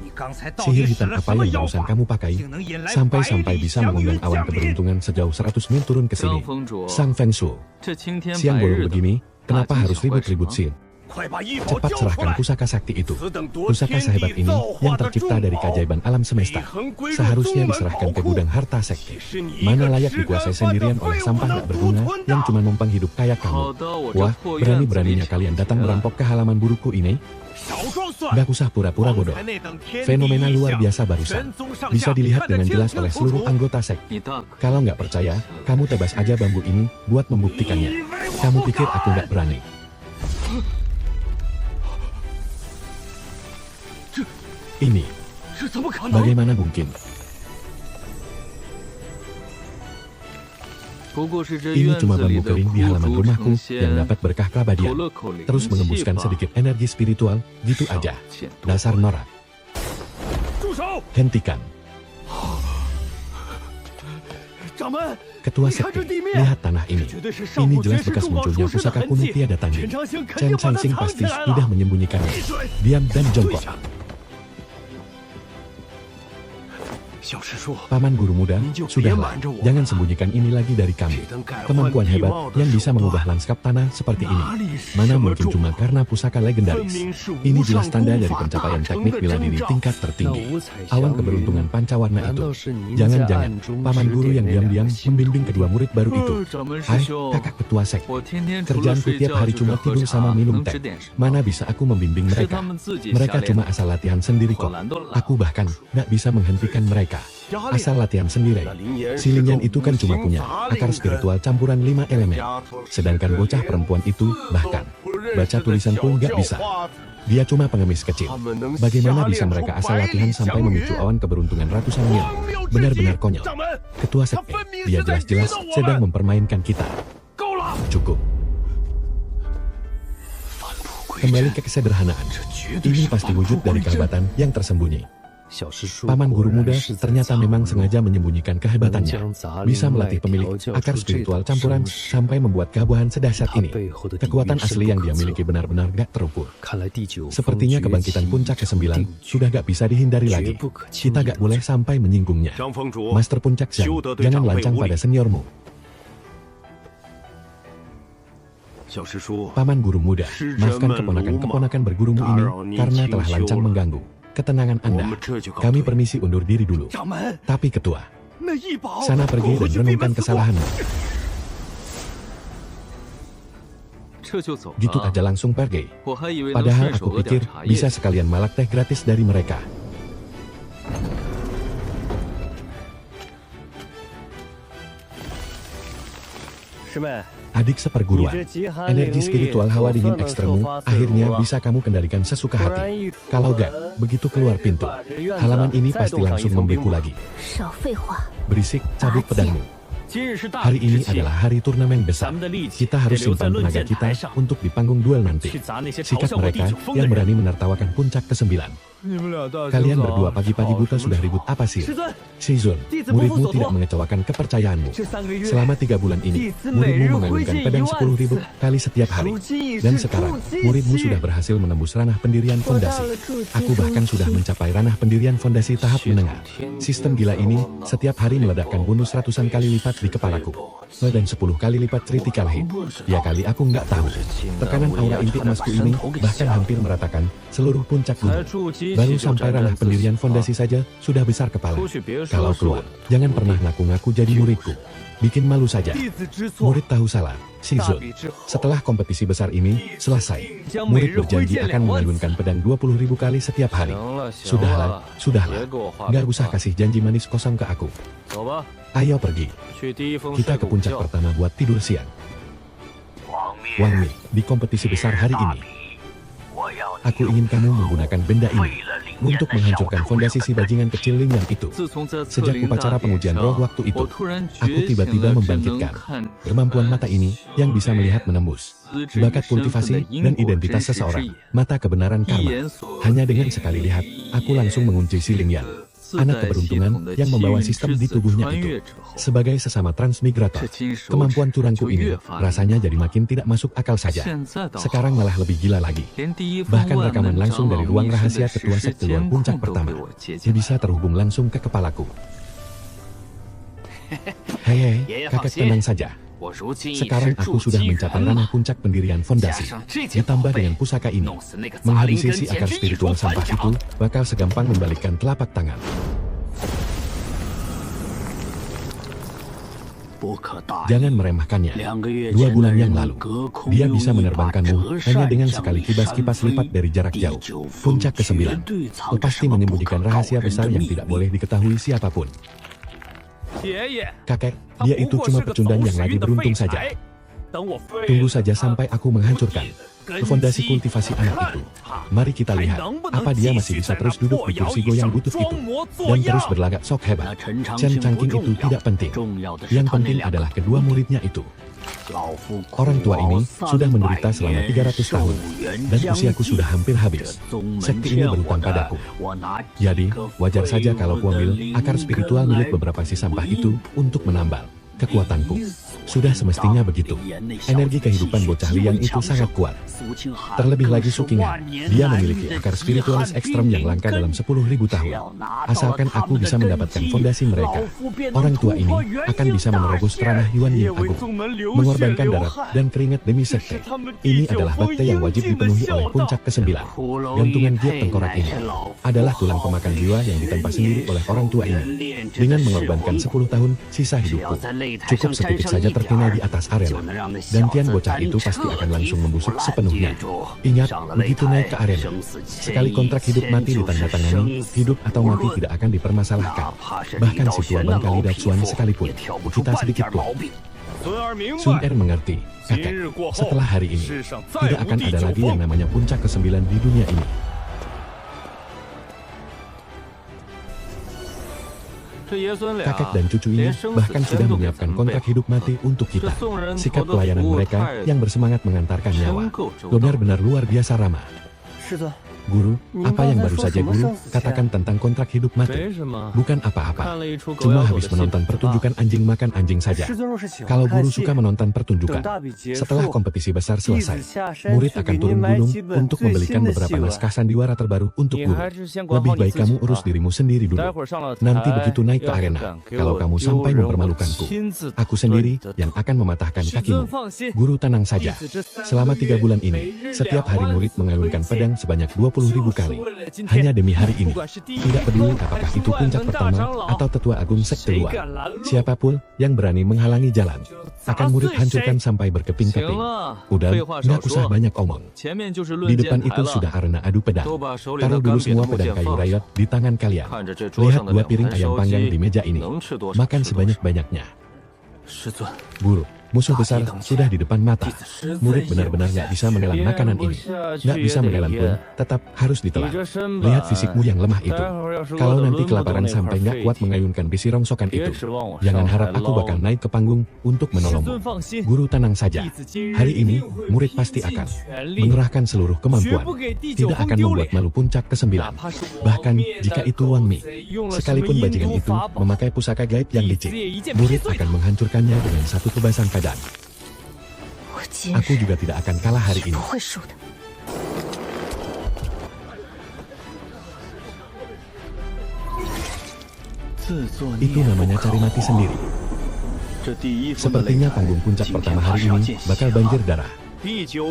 sihir hitam apa yang barusan kamu pakai, sampai-sampai bisa mengundang awan keberuntungan sejauh 100 mil turun ke sini. Sang Feng Shuo, siang bolong begini, kenapa harus ribut-ribut sih? Cepat serahkan pusaka sakti itu. Pusaka sehebat ini yang tercipta dari keajaiban alam semesta. Seharusnya diserahkan ke gudang harta sekte. Mana layak dikuasai sendirian oleh sampah tak berguna yang cuma numpang hidup kayak kamu. Wah, berani-beraninya kalian datang merampok ke halaman buruku ini? Gak usah pura-pura bodoh. Fenomena luar biasa barusan. Bisa dilihat dengan jelas oleh seluruh anggota sekte. Kalau nggak percaya, kamu tebas aja bambu ini buat membuktikannya. Kamu pikir aku nggak berani? Ini, bagaimana mungkin? Ini cuma bambu kering di halaman rumahku yang dapat berkah keabadian. Terus mengembuskan sedikit energi spiritual, gitu aja. Dasar norak. Hentikan. Ketua sekte, lihat tanah ini. Ini jelas bekas munculnya pusaka kuno tiada tanding. Chen Changxing pasti sudah menyembunyikannya. Diam dan jongkok. Paman guru muda, sudahlah, jangan sembunyikan ini lagi dari kami. Kemampuan hebat yang bisa mengubah lanskap tanah seperti ini. Mana mungkin cuma karena pusaka legendaris. Ini jelas tanda dari pencapaian teknik bela diri tingkat tertinggi. Awan keberuntungan pancawarna itu. Jangan-jangan, paman guru yang diam-diam membimbing kedua murid baru itu. Hai, kakak ketua sekte. Kerjaanku tiap hari cuma tidur sama minum teh. Mana bisa aku membimbing mereka? Mereka cuma asal latihan sendiri kok. Aku bahkan nggak bisa menghentikan mereka. Asal latihan sendiri. Si Lingyan itu kan cuma punya akar spiritual campuran 5 elemen. Sedangkan bocah perempuan itu bahkan baca tulisan pun nggak bisa. Dia cuma pengemis kecil. Bagaimana bisa mereka asal latihan sampai memicu awan keberuntungan ratusan mil? Benar-benar konyol. Ketua sekte, dia jelas-jelas sedang mempermainkan kita. Cukup. Kembali ke kesederhanaan. Ini pasti wujud dari kehebatan yang tersembunyi. Paman guru muda ternyata memang sengaja menyembunyikan kehebatannya. Bisa melatih pemilik akar spiritual campuran sampai membuat keabuhan sedahsyat ini. Kekuatan asli yang dia miliki benar-benar gak terukur. Sepertinya kebangkitan puncak ke-9 sudah gak bisa dihindari lagi. Kita gak boleh sampai menyinggungnya. Master Puncak Zhang, jangan lancang pada seniormu. Paman guru muda, maafkan keponakan-keponakan bergurumu ini karena telah lancang mengganggu ketenangan Anda. Kami permisi undur diri dulu. Tapi ketua, sana pergi dan renungkan kesalahanmu. Gitu aja langsung pergi. Padahal aku pikir bisa sekalian malak teh gratis dari mereka. Adik seperguruan, energi spiritual hawa dingin ekstremmu akhirnya bisa kamu kendalikan sesuka hati. Kalau gak, begitu keluar pintu, halaman ini pasti langsung membeku lagi. Berisik, cabut pedangmu. Hari ini adalah hari turnamen besar. Kita harus simpan tenaga kita untuk di panggung duel nanti. Sikat mereka yang berani menertawakan puncak ke-9. Kalian berdua pagi-pagi buta sudah ribut apa sih? Shizun, muridmu tidak mengecewakan kepercayaanmu. Selama 3 bulan ini, muridmu mengayunkan pedang 10.000 kali setiap hari. Dan sekarang, muridmu sudah berhasil menembus ranah pendirian fondasi. Aku bahkan sudah mencapai ranah pendirian fondasi tahap menengah. Sistem gila ini setiap hari meledakkan bonus ratusan kali lipat di kepalaku. Dan 10 kali lipat critical hit. Ya kali aku nggak tahu. Tekanan aura inti emasku ini bahkan hampir meratakan seluruh puncak gunung. Baru sampai ranah pendirian fondasi saja sudah besar kepala. Kalau keluar, jangan pernah ngaku-ngaku jadi muridku. Bikin malu saja. Murid tahu salah. Shizun, setelah kompetisi besar ini selesai, murid berjanji akan mengayunkan pedang 20.000 kali setiap hari. Sudahlah. Nggak usah kasih janji manis kosong ke aku. Ayo pergi. Kita ke puncak pertama buat tidur siang. Wang Mi, di kompetisi besar hari ini, aku ingin kamu menggunakan benda ini untuk menghancurkan fondasi si bajingan kecil Lingyan itu. Sejak upacara pengujian roh waktu itu, aku tiba-tiba membangkitkan kemampuan mata ini yang bisa melihat menembus bakat kultivasi dan identitas seseorang, mata kebenaran karma. Hanya dengan sekali lihat, aku langsung mengunci si Lingyan, anak keberuntungan yang membawa sistem di tubuhnya itu. Sebagai sesama transmigrator, kemampuan curangku ini rasanya jadi makin tidak masuk akal saja. Sekarang malah lebih gila lagi. Bahkan rekaman langsung dari ruang rahasia ketua sekte luar puncak pertama bisa terhubung langsung ke kepalaku. Hei, kakak tenang saja. Sekarang aku sudah mencapai ranah puncak pendirian fondasi. Ditambah dengan pusaka ini, menghabisi si akar spiritual sampah itu bakal segampang membalikkan telapak tangan. Jangan meremehkannya. 2 bulan yang lalu, dia bisa menerbangkanmu hanya dengan sekali kipas-kipas lipat dari jarak jauh. Puncak ke-9 pasti menyembunyikan rahasia besar yang tidak boleh diketahui siapapun. Kakek, dia itu cuma pecundang yang lagi beruntung saja. Tunggu saja sampai aku menghancurkan fondasi kultivasi anak itu. Mari kita lihat, apa dia masih bisa terus duduk di kursi goyang butut itu dan terus berlagak sok hebat. Chen Changqing itu tidak penting. Yang penting adalah kedua muridnya itu. Orang tua ini sudah menderita selama 300 tahun, dan usiaku sudah hampir habis. Sekti ini berutang padaku. Jadi, wajar saja kalau kuambil akar spiritual milik beberapa si sampah itu untuk menambal kekuatanku. Sudah semestinya begitu. Energi kehidupan bocah liang itu sangat kuat. Terlebih lagi Sukingan, dia memiliki akar spiritualis ekstrem yang langka dalam 10.000 tahun. Asalkan aku bisa mendapatkan fondasi mereka, orang tua ini akan bisa menerobos ranah Yuan Ying Agung, mengorbankan darah dan keringat demi sekte. Ini adalah bakte yang wajib dipenuhi oleh puncak ke-9. Gantungan giat tengkorak ini adalah tulang pemakan jiwa yang ditempa sendiri oleh orang tua ini. Dengan mengorbankan 10 tahun sisa hidupku, cukup sedetik saja terkena di atas arena, dan Tian bocah itu pasti akan langsung membusuk sepenuhnya. Ingat, begitu naik ke arena, sekali kontrak hidup mati ditandatangani, hidup atau mati tidak akan dipermasalahkan. Bahkan si tua Bangkali Datsuan sekalipun, kita sedikit pun. Sun Er mengerti, kakek, setelah hari ini, tidak akan ada lagi yang namanya puncak ke-9 di dunia ini. Kakek dan cucu ini bahkan sudah menyiapkan kontrak hidup mati untuk kita. Sikap pelayanan mereka yang bersemangat mengantarkan nyawa benar-benar luar biasa ramah. Guru, apa yang baru saja Guru katakan tentang kontrak hidup mati? Bukan apa-apa, cuma habis menonton pertunjukan anjing makan anjing saja. Kalau Guru suka menonton pertunjukan, setelah kompetisi besar selesai, murid akan turun gunung untuk membelikan beberapa naskah sandiwara terbaru untuk Guru. Lebih baik kamu urus dirimu sendiri dulu. Nanti begitu naik ke arena, kalau kamu sampai mempermalukanku, aku sendiri yang akan mematahkan kakimu. Guru tenang saja. Selama 3 bulan ini, setiap hari murid mengayunkan pedang sebanyak 20.000 kali. Hanya demi hari ini. Tidak peduli apakah itu puncak pertama atau tetua agung sekte luar. Siapapun yang berani menghalangi jalan, akan murid hancurkan sampai berkeping-keping. Udah, nggak usah banyak omong. Di depan itu sudah arena adu pedang. Taruh dulu semua pedang kayu rayot di tangan kalian. Lihat 2 piring ayam panggang di meja ini. Makan sebanyak-banyaknya. Guru, musuh besar sudah di depan mata. Murid benar-benar nggak bisa menelan makanan ini. Nggak bisa menelan pun, tetap harus ditelan. Lihat fisikmu yang lemah itu. Kalau nanti kelaparan sampai nggak kuat mengayunkan bisi rongsokan itu, jangan harap aku bakal naik ke panggung untuk menolongmu. Guru tenang saja. Hari ini, murid pasti akan mengerahkan seluruh kemampuan. Tidak akan membuat malu puncak ke-9. Bahkan, jika itu Wang Mi, sekalipun bajingan itu memakai pusaka gaib yang licik, murid akan menghancurkannya dengan satu tebasan pedang. Aku juga tidak akan kalah hari ini. Itu namanya cari mati sendiri. Sepertinya panggung puncak pertama hari ini bakal banjir darah.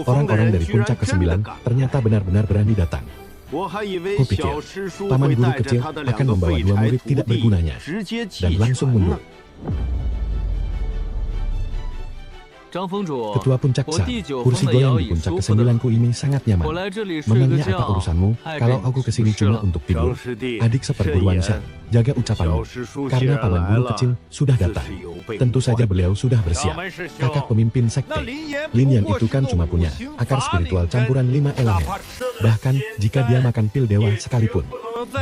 Orang-orang dari puncak ke-9 ternyata benar-benar berani datang. Kupikir, paman guru kecil akan membawa 2 murid tidak bergunanya dan langsung mundur. Ketua puncak Sa, kursi goyang di puncak ke-9ku ini sangat nyaman. Memangnya apa urusanmu kalau aku kesini cuma untuk tidur? Adik seperguruan Sa, jaga ucapanmu. Karena paman guru kecil sudah datang. Tentu saja beliau sudah bersiap. Kakak pemimpin sekte. Lin Yang itu kan cuma punya akar spiritual campuran 5 elemen. Bahkan jika dia makan pil dewa sekalipun,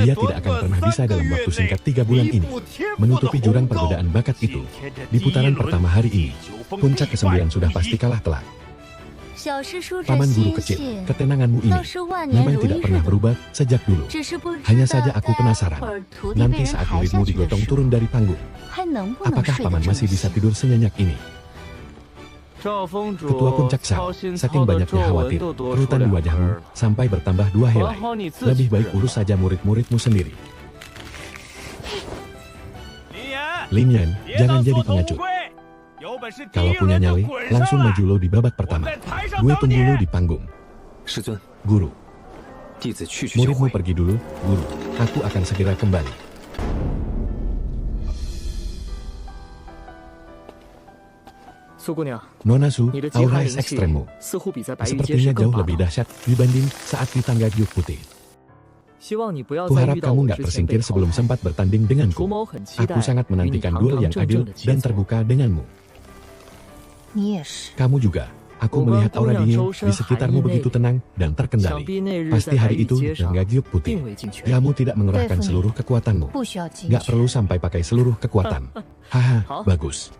dia tidak akan pernah bisa dalam waktu singkat 3 bulan ini menutupi jurang perbedaan bakat itu. Di putaran pertama hari ini, puncak ke-9 sudah pasti kalah telak. Paman guru kecil, ketenanganmu ini memang tidak pernah berubah sejak dulu. Hanya saja aku penasaran, nanti saat muridmu digotong turun dari panggung, apakah paman masih bisa tidur senyenyak ini? Ketua puncak Sa, saking banyaknya khawatir, kerutan di wajahmu sampai bertambah 2 helai. Lebih baik urus saja murid-muridmu sendiri. Lin Yan, jangan jadi pengecut. Kalau punya nyali, langsung maju lo di babak pertama. Gue tunggu lo di panggung. Guru. Muridmu pergi dulu, guru. Aku akan segera kembali. Nona Su, aura ekstremmu sepertinya jauh lebih dahsyat dibanding saat di tangga Gyuk Putih. Kuharap kamu nggak tersingkir sebelum sempat bertanding denganku. Aku sangat menantikan duel yang adil dan terbuka denganmu. Kamu juga. Aku melihat aura dingin di sekitarmu begitu tenang dan terkendali. Pasti hari itu tangga Gyuk Putih. Kamu tidak mengerahkan seluruh kekuatanmu. Nggak perlu sampai pakai seluruh kekuatan. Haha, bagus.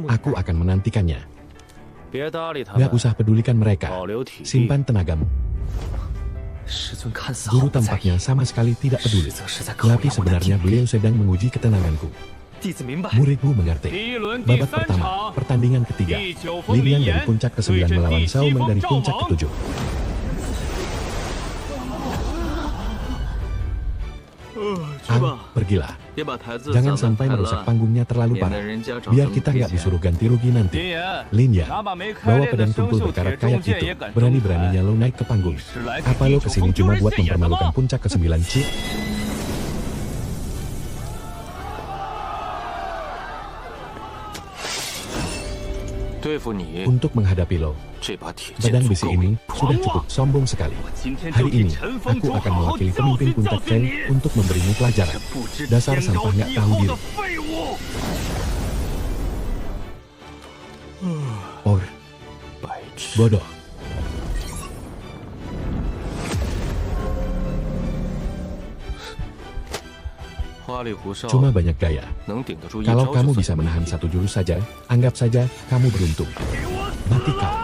Aku akan menantikannya. Gak usah pedulikan mereka. Simpan tenagamu. Guru tampaknya sama sekali tidak peduli. Tapi sebenarnya beliau sedang menguji ketenanganku. Muridmu mengerti. Babak pertama, pertandingan ketiga. Lilian dari puncak ke-9 melawan Shao Meng dari puncak ke-7. Pergilah. Jangan sampai merusak panggungnya terlalu parah. Biar kita nggak disuruh ganti rugi nanti. Linya, bawa pedang tumpul berkarat kayak itu. Berani-beraninya lo naik ke panggung. Apa lo kesini cuma buat mempermalukan puncak ke-9, Ci? Untuk menghadapi lo, pedang besi ini sudah cukup sombong sekali. Hari ini, aku akan mewakili pemimpin puncak Feng untuk memberimu pelajaran. Dasar sampah nggak tahu diri. Bodoh. Cuma banyak gaya. Kalau kamu bisa menahan satu jurus saja, anggap saja kamu beruntung. Mati kau.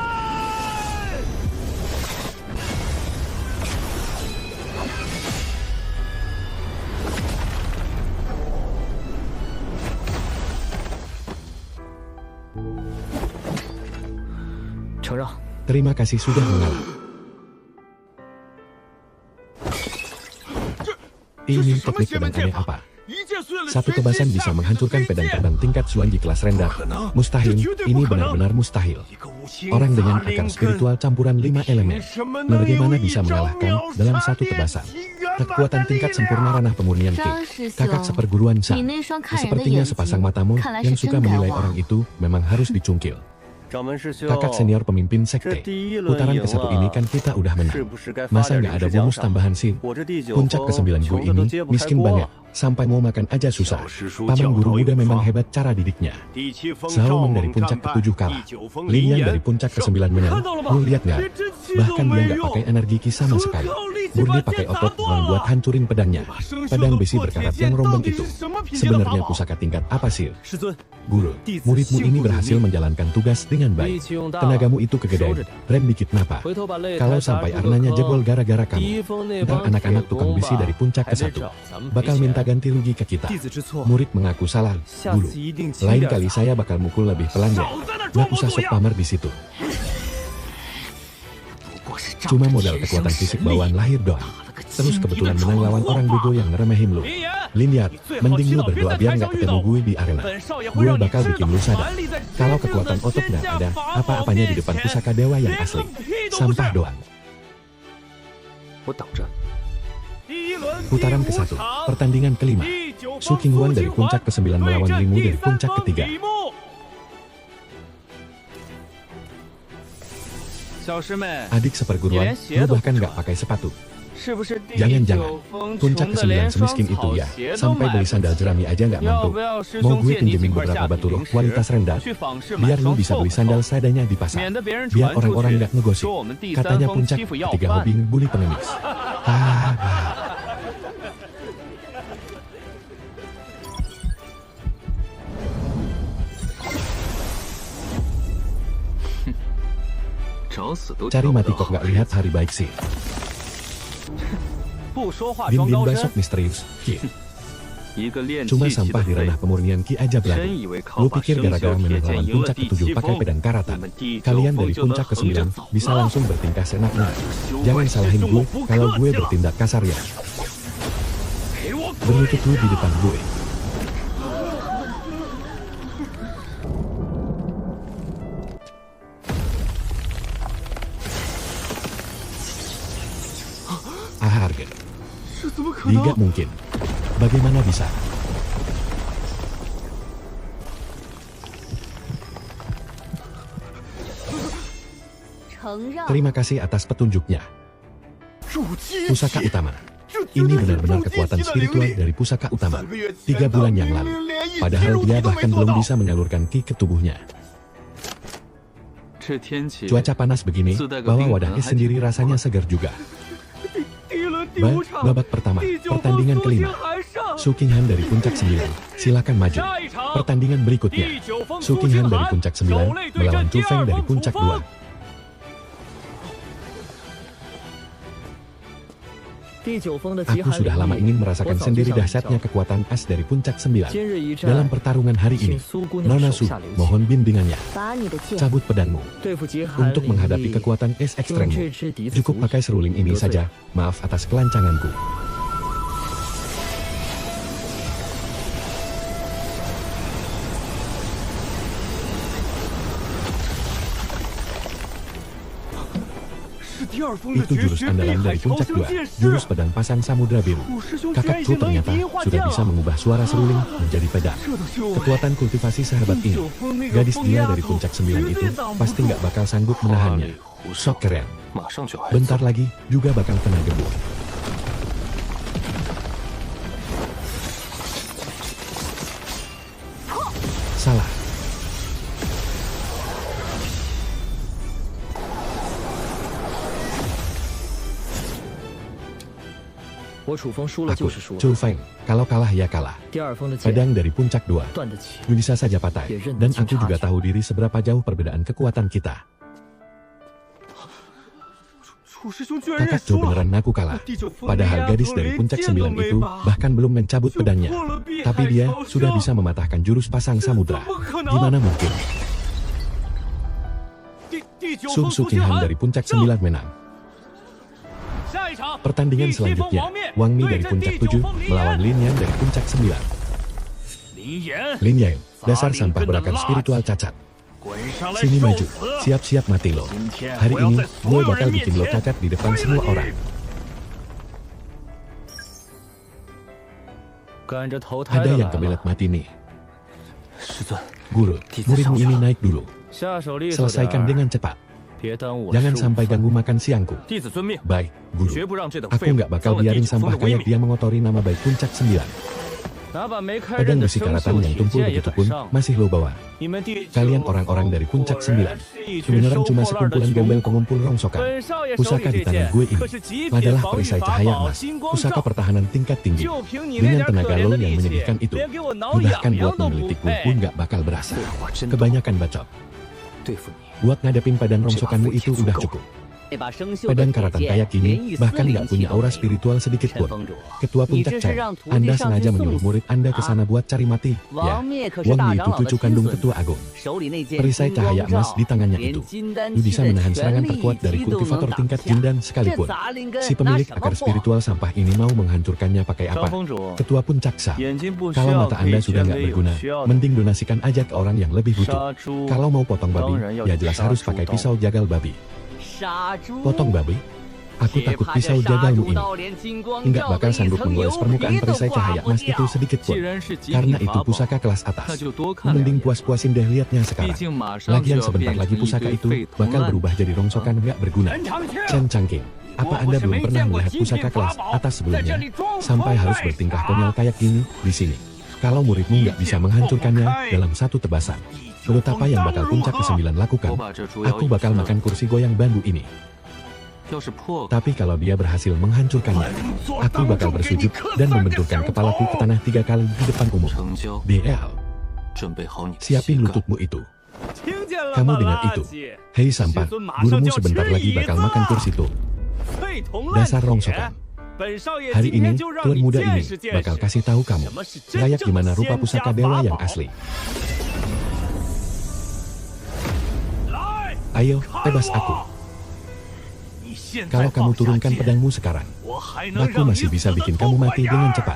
Terima kasih sudah mengalah. Ini teknik pedang aneh apa? Satu tebasan bisa menghancurkan pedang terbang tingkat Xuan di kelas rendah. Mustahil, ini benar-benar mustahil. Orang dengan akar spiritual campuran 5 elemen, bagaimana bisa mengalahkan dalam satu tebasan? Kekuatan tingkat sempurna ranah pemurnian Ki, kakak seperguruan Sha. Sepertinya sepasang matamu yang suka menilai orang itu memang harus dicungkil. Kakak senior pemimpin sekte, putaran ke-1 ini kan kita udah menang. Masa nggak ada bonus tambahan sih? Puncak ke-9 gue ini miskin banget, sampai mau makan aja susah. Paman guru muda memang hebat cara didiknya. Shao Meng dari puncak ke-7 kalah. Lilian dari puncak ke-9 menang. Lu lihat nggak? Bahkan dia nggak pakai energi Ki sama sekali. Murni pakai otot membuat hancurin pedangnya. Pedang besi berkarat yang rombong itu. Sebenarnya pusaka tingkat apa sih? Guru, muridmu ini berhasil menjalankan tugas dengan baik. Tenagamu itu kegedean, rem dikit napa. Kalau sampai arnanya jebol gara-gara kamu, ntar anak-anak tukang besi dari puncak ke-1 bakal minta ganti rugi ke kita. Murid mengaku salah, guru. Lain kali saya bakal mukul lebih pelan ya. Gak usah sok pamer di situ. Cuma modal kekuatan fisik bawaan lahir doang. Terus kebetulan menang lawan orang bego yang ngeremehin lu. Linyat, mending lu berdoa biar nggak ketemu gue di arena. Gue bakal bikin lu sadar. Kalau kekuatan otot nggak ada, apa-apanya di depan pusaka dewa yang asli. Sampah doang. Putaran ke-1, pertandingan ke-5. Su Qinghuan dari puncak ke-9 melawan Limu dari puncak ke-3. Adik seperguruan, lu bahkan nggak pakai sepatu. Jangan-jangan, puncak ke-9 semiskin itu ya, sampai beli sandal jerami aja nggak mampu. Mau gue pinjemin beberapa batu roh kualitas rendah, biar lu bisa beli sandal seadanya di pasar. Biar orang-orang nggak ngegosip. Katanya puncak ketiga hobi ngebully pengemis. Cari mati kok nggak lihat hari baik sih. Dim-dim basok misterius, Ki. Cuma sampah di ranah pemurnian Ki aja berani. Lu pikir gara-gara menang lawan puncak ke-7 pakai pedang karatan, kalian dari puncak ke-9 bisa langsung bertingkah senaknya. Jangan salahin gue kalau gue bertindak kasar ya. Berlutut lu di depan gue. Tidak mungkin. Bagaimana bisa? Terima kasih atas petunjuknya. Pusaka utama. Ini benar-benar kekuatan spiritual dari pusaka utama. 3 bulan yang lalu. Padahal dia bahkan belum bisa menyalurkan ki ke tubuhnya. Cuaca panas begini, bawa wadah es sendiri rasanya segar juga. Babak pertama, pertandingan kelima. Su Qinghan dari puncak 9, silakan maju. Pertandingan berikutnya, Su Qinghan dari puncak 9 melawan Chu Feng dari puncak 2. Aku sudah lama ingin merasakan sendiri dahsyatnya kekuatan as dari puncak 9. Dalam pertarungan hari ini, Nona Su, mohon bimbingannya. Cabut pedangmu. Untuk menghadapi kekuatan es ekstremmu, cukup pakai seruling ini saja. Maaf atas kelancanganku. Itu jurus andalan dari puncak 2, jurus pedang pasang samudra biru. Kakak Chu ternyata sudah bisa mengubah suara seruling menjadi pedang. Kekuatan kultivasi sehebat ini, gadis dia dari puncak 9 itu pasti nggak bakal sanggup menahannya. Sok keren. Bentar lagi juga bakal kena gebuk. Salah. Aku, Chu Feng, kalau kalah ya kalah. Pedang dari puncak 2 bisa saja patah, dan aku juga tahu diri seberapa jauh perbedaan kekuatan kita. Kakak Chu beneran ngaku kalah. Padahal gadis dari puncak 9 itu bahkan belum mencabut pedangnya. Tapi dia sudah bisa mematahkan jurus pasang samudra. Gimana mungkin? Su Qinghan dari puncak 9 menang. Pertandingan selanjutnya, Wang Mi dari puncak 7 melawan Lin Yan dari puncak 9. Lin Yan, dasar sampah berakar spiritual cacat. Sini maju, siap-siap mati lo. Hari ini, gue bakal bikin lo cacat di depan semua orang. Ada yang kebelet mati nih. Guru, muridmu ini naik dulu. Selesaikan dengan cepat. Jangan sampai ganggu makan siangku. Baik, Guru. Aku nggak bakal biarin sampah kayak dia mengotori nama baik puncak 9. Pedang besi karatan yang tumpul begitu pun masih lo bawa. Kalian orang-orang dari puncak 9 kebenaran cuma sekumpulan gembel pengumpul rongsokan. Pusaka di tangan gue ini adalah perisai cahaya emas, pusaka pertahanan tingkat tinggi. Dengan tenaga lo yang menyedihkan itu, bahkan buat menggelitikku pun nggak bakal berasa. Kebanyakan bacot. Buat ngadepin pedang rongsokanmu itu udah cukup. Pedang karatan kayak gini bahkan nggak punya aura spiritual sedikit pun. Ketua puncak Cai, Anda sengaja menyuruh murid Anda ke sana buat cari mati. Ya, Wang Mi itu cucu kandung ketua agung. Perisai cahaya emas di tangannya itu bisa menahan serangan terkuat dari kultivator tingkat jin dan sekalipun. Si pemilik akar spiritual sampah ini mau menghancurkannya pakai apa? Ketua puncak Sa, kalau mata Anda sudah nggak berguna, mending donasikan aja ke orang yang lebih butuh. Kalau mau potong babi, ya jelas harus pakai pisau jagal babi. Potong babi? Aku takut pisau jagalmu ini nggak bakal sanggup menggores permukaan perisai cahaya emas itu sedikit pun. Karena itu pusaka kelas atas. Mending puas-puasin deh liatnya sekarang. Lagian sebentar lagi pusaka itu bakal berubah jadi rongsokan nggak berguna. Chen Changqing, apa Anda belum pernah melihat pusaka kelas atas sebelumnya? Sampai harus bertingkah konyol kayak gini di sini. Kalau muridmu nggak bisa menghancurkannya dalam satu tebasan, menurut apa yang bakal puncak ke-9 lakukan? Aku bakal makan kursi goyang bambu ini. Tapi kalau dia berhasil menghancurkannya, aku bakal bersujud dan membenturkan kepalaku ke tanah 3 kali di depan umum. DL, siapin lututmu itu. Kamu dengar itu? Hei sampah, gurumu sebentar lagi bakal makan kursi tuh. Dasar rongsokan. Hari ini, tuan muda ini bakal kasih tahu kamu layak gimana rupa pusaka dewa yang asli. Ayo, tebas aku. Kalau kamu turunkan pedangmu sekarang, aku masih bisa bikin kamu mati dengan cepat.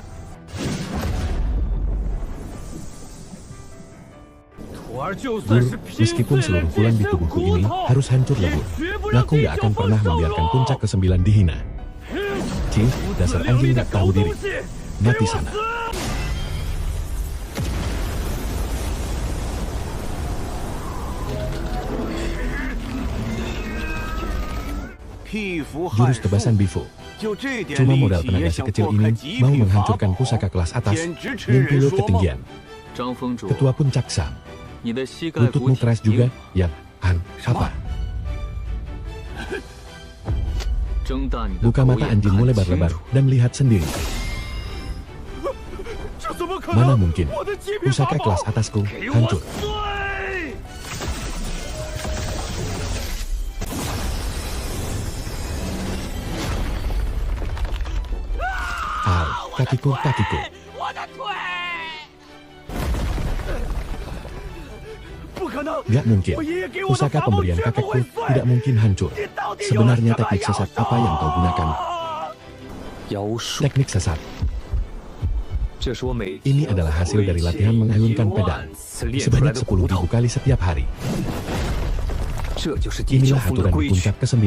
Guru, meskipun seluruh tulang di tubuhku ini harus hancur lebur, aku nggak akan pernah membiarkan puncak ke-9 dihina. Cih, dasar anjing gak tahu diri. Mati sana. Jurus tebasan Bifu. Cuma modal tenaga sekecil ini mau menghancurkan pusaka kelas atas, mimpi lo ketinggian. Ketua Puncak Sang. Lututmu keras juga, ya, apa? Buka mata anjingmu lebar-lebar dan lihat sendiri. Mana mungkin, pusaka kelas atasku hancur. Kakiku. Gak mungkin, pusaka pemberian kakekku tidak mungkin hancur. Sebenarnya teknik sesat apa yang kau gunakan? Teknik sesat. Ini adalah hasil dari latihan mengayunkan pedang sebanyak 10.000 kali setiap hari. Inilah aturan di puncak ke-9.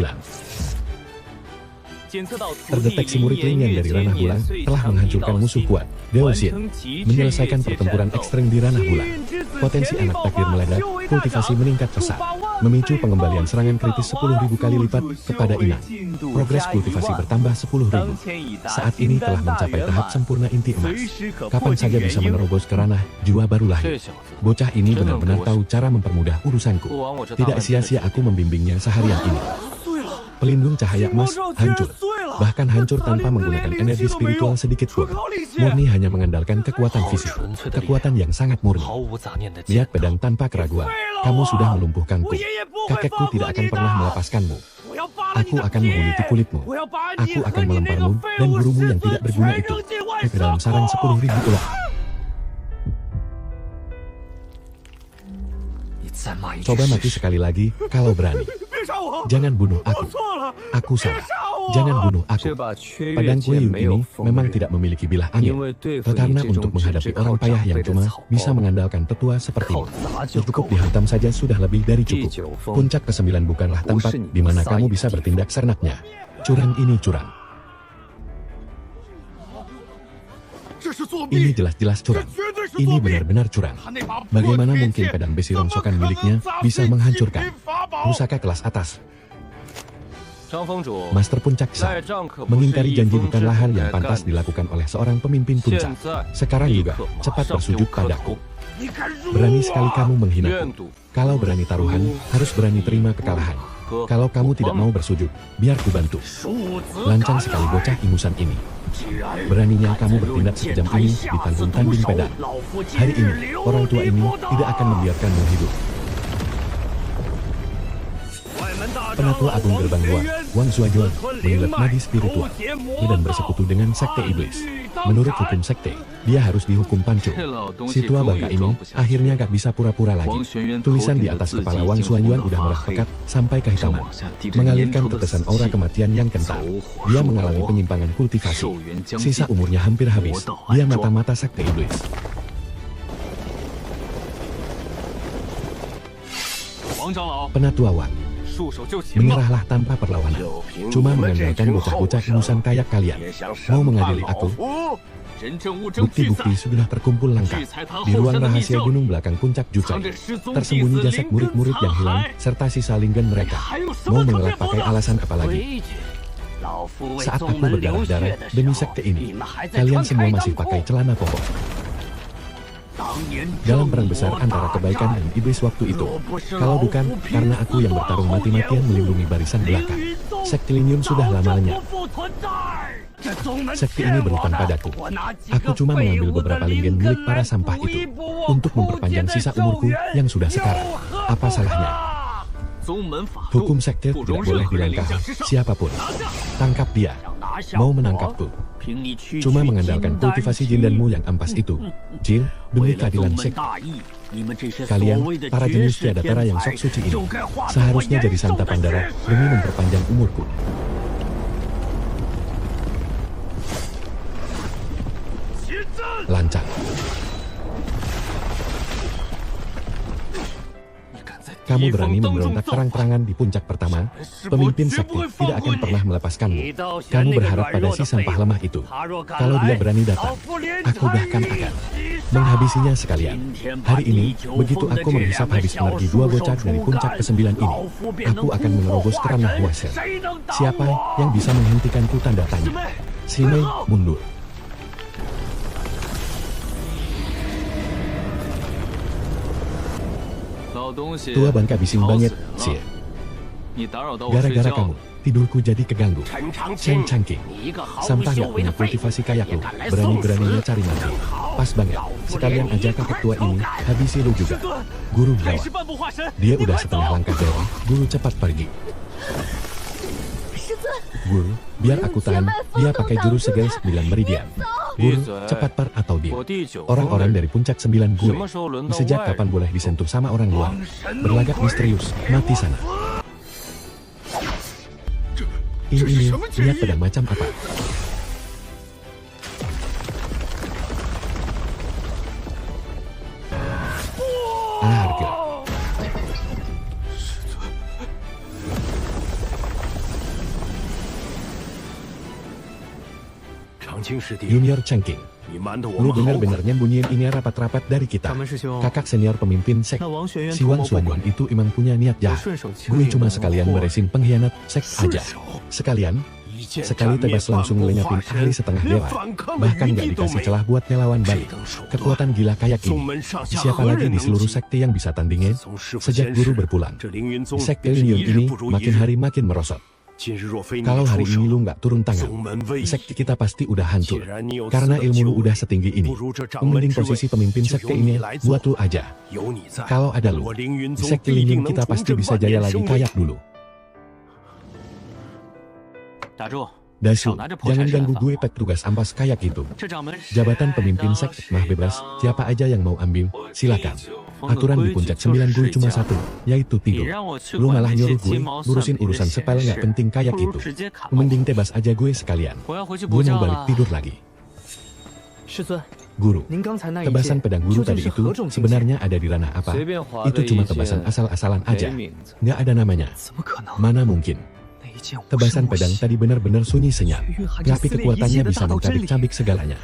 Terdeteksi murid Lingyan dari ranah bulan telah menghancurkan musuh kuat, Deoxin, menyelesaikan pertempuran ekstrem di ranah bulan. Potensi anak takdir meledak, kultivasi meningkat pesat, memicu pengembalian serangan kritis 10.000 kali lipat kepada inang. Progres kultivasi bertambah 10.000. Saat ini telah mencapai tahap sempurna inti emas. Kapan saja bisa menerobos ke ranah jiwa baru lahir. Bocah ini benar-benar tahu cara mempermudah urusanku. Tidak sia-sia aku membimbingnya seharian ini. Pelindung cahaya emas hancur, bahkan hancur tanpa menggunakan energi spiritual sedikit pun. Murni hanya mengandalkan kekuatan fisik, kekuatan yang sangat murni. Lihat pedang tanpa keraguan, kamu sudah melumpuhkanku. Kakekku tidak akan pernah melepaskanmu. Aku akan mengguliti kulitmu. Aku akan melemparmu dan gurumu yang tidak berguna itu ke dalam sarang 10.000 ular. Coba mati sekali lagi kalau berani. Jangan bunuh aku. Aku salah. Jangan bunuh aku. Pedang Kueyun ini memang tidak memiliki bilah angin. Karena untuk menghadapi orang payah yang cuma bisa mengandalkan tetua sepertimu, cukup dihantam saja sudah lebih dari cukup. Puncak ke-9 bukanlah tempat di mana kamu bisa bertindak seenaknya. Curang ini curang. Ini jelas-jelas curang. Ini benar-benar curang. Bagaimana mungkin pedang besi rongsokan miliknya bisa menghancurkan pusaka kelas atas? Master Puncak Sang, mengingkari janji bukanlah hal yang pantas dilakukan oleh seorang pemimpin puncak. Sekarang juga, cepat bersujud padaku. Berani sekali kamu menghinaku. Kalau berani taruhan, harus berani terima kekalahan. Kalau kamu tidak mau bersujud, biar ku bantu. Lancang sekali bocah ingusan ini. Beraninya kamu bertindak sekejam ini di panggung tanding pedang. Hari ini, orang tua ini tidak akan membiarkanmu hidup. Penatua Agung Gerbang Luar, Wang Zuoyuan, menyulap nadi spiritual dan bersekutu dengan sekte iblis. Menurut hukum sekte, dia harus dihukum pancu. Si tua bangka ini akhirnya gak bisa pura-pura lagi. Tulisan di atas kepala Wang Zuoyuan udah merah pekat sampai kehitaman, mengalirkan tetesan aura kematian yang kental. Dia mengalami penyimpangan kultivasi. Sisa umurnya hampir habis. Dia mata-mata sekte iblis. Penatua Wang, menyerahlah tanpa perlawanan. Cuma mengandalkan bocah-bocah ingusan kayak kalian mau mengadili aku. Bukti-bukti sudah terkumpul lengkap. Di ruang rahasia gunung belakang puncak Jucai, tersembunyi jasad murid-murid yang hilang serta sisa linggan mereka. Mau mengelak pakai alasan apa lagi? Saat aku berdarah-darah demi sekte ini, kalian semua masih pakai celana koko. Dalam perang besar antara kebaikan dan iblis waktu itu, kalau bukan karena aku yang bertarung mati-matian melindungi barisan belakang, sekte Lin Yun sudah lama lenyap. Sekte ini berhutang padaku. Aku cuma mengambil beberapa linggen milik para sampah itu untuk memperpanjang sisa umurku yang sudah sekarat. Apa salahnya? Hukum sekte tidak boleh dilangkahi siapapun. Tangkap dia. Mau menangkapku. Cuma mengandalkan kultivasi jin danmu yang ampas itu. Jin, demi keadilan sekte. Kalian, para jenius tiada tara yang sok suci ini, seharusnya jadi santapan darah demi memperpanjang umurku. Lancang. Kamu berani memberontak terang-terangan di puncak pertama? Pemimpin sakti tidak akan pernah melepaskanmu. Kamu berharap pada si sampah lemah itu. Kalau dia berani datang, aku bahkan akan menghabisinya sekalian. Hari ini, begitu aku menghisap habis energi dua bocah dari puncak ke-9 ini, aku akan menerobos ke ranah Hwasen. Siapa yang bisa menghentikanku? Tanda tanya. Si Mei mundur. Tua bangka bising banget, Xie. Gara-gara kamu, tidurku jadi keganggu. Chen Changqing, sampah gak punya kultivasi kayak lu, berani-beraninya cari mati. Pas banget, sekalian aja kakek tua ini, habisi lu juga. Guru gawat. Dia udah setengah langkah dewa, guru cepat pergi. Guru, biar aku tahan, dia pakai jurus segel 9 meridian. Guru, cepat par atau dia. Orang-orang dari puncak 9 gue. Sejak kapan boleh disentuh sama orang luar? Berlagak misterius, mati sana. Ini, lihat pedang macam apa? Harga. Junior Changqing, lu benar-benar nyembunyiin ini rapat-rapat dari kita. Kakak senior pemimpin sek, si Wang Xuanyuan itu emang punya niat jahat. Gue cuma sekalian beresin pengkhianat sek aja. Sekali tebas langsung ngelenyapin ahli setengah dewa. Bahkan gak dikasih celah buat ngelawan balik. Kekuatan gila kayak ini, siapa lagi di seluruh sekte yang bisa tandingnya? Sejak guru berpulang, sekte Lin Yun ini makin hari makin merosot. Kalau hari ini lu nggak turun tangan, sekte kita pasti udah hancur. Karena ilmu lu udah setinggi ini, mending posisi pemimpin sekte ini buat lu aja. Kalau ada lu, sekte Lin Yun kita pasti bisa jaya lagi kayak dulu. Dasu, jangan ganggu gue pek tugas ampas kayak gitu. Jabatan pemimpin sekte mah bebas, siapa aja yang mau ambil, silakan. Aturan di puncak 9 gue cuma satu, yaitu tidur. Lu malah nyuruh gue ngurusin urusan sepele gak penting kayak itu. Mending tebas aja gue sekalian. Gue mau balik tidur lagi. Guru, tebasan pedang guru tadi itu sebenarnya ada di ranah apa? Itu cuma tebasan asal-asalan aja. Nggak ada namanya. Mana mungkin? Tebasan pedang tadi benar-benar sunyi senyap. Tapi kekuatannya bisa mencabik-cabik segalanya.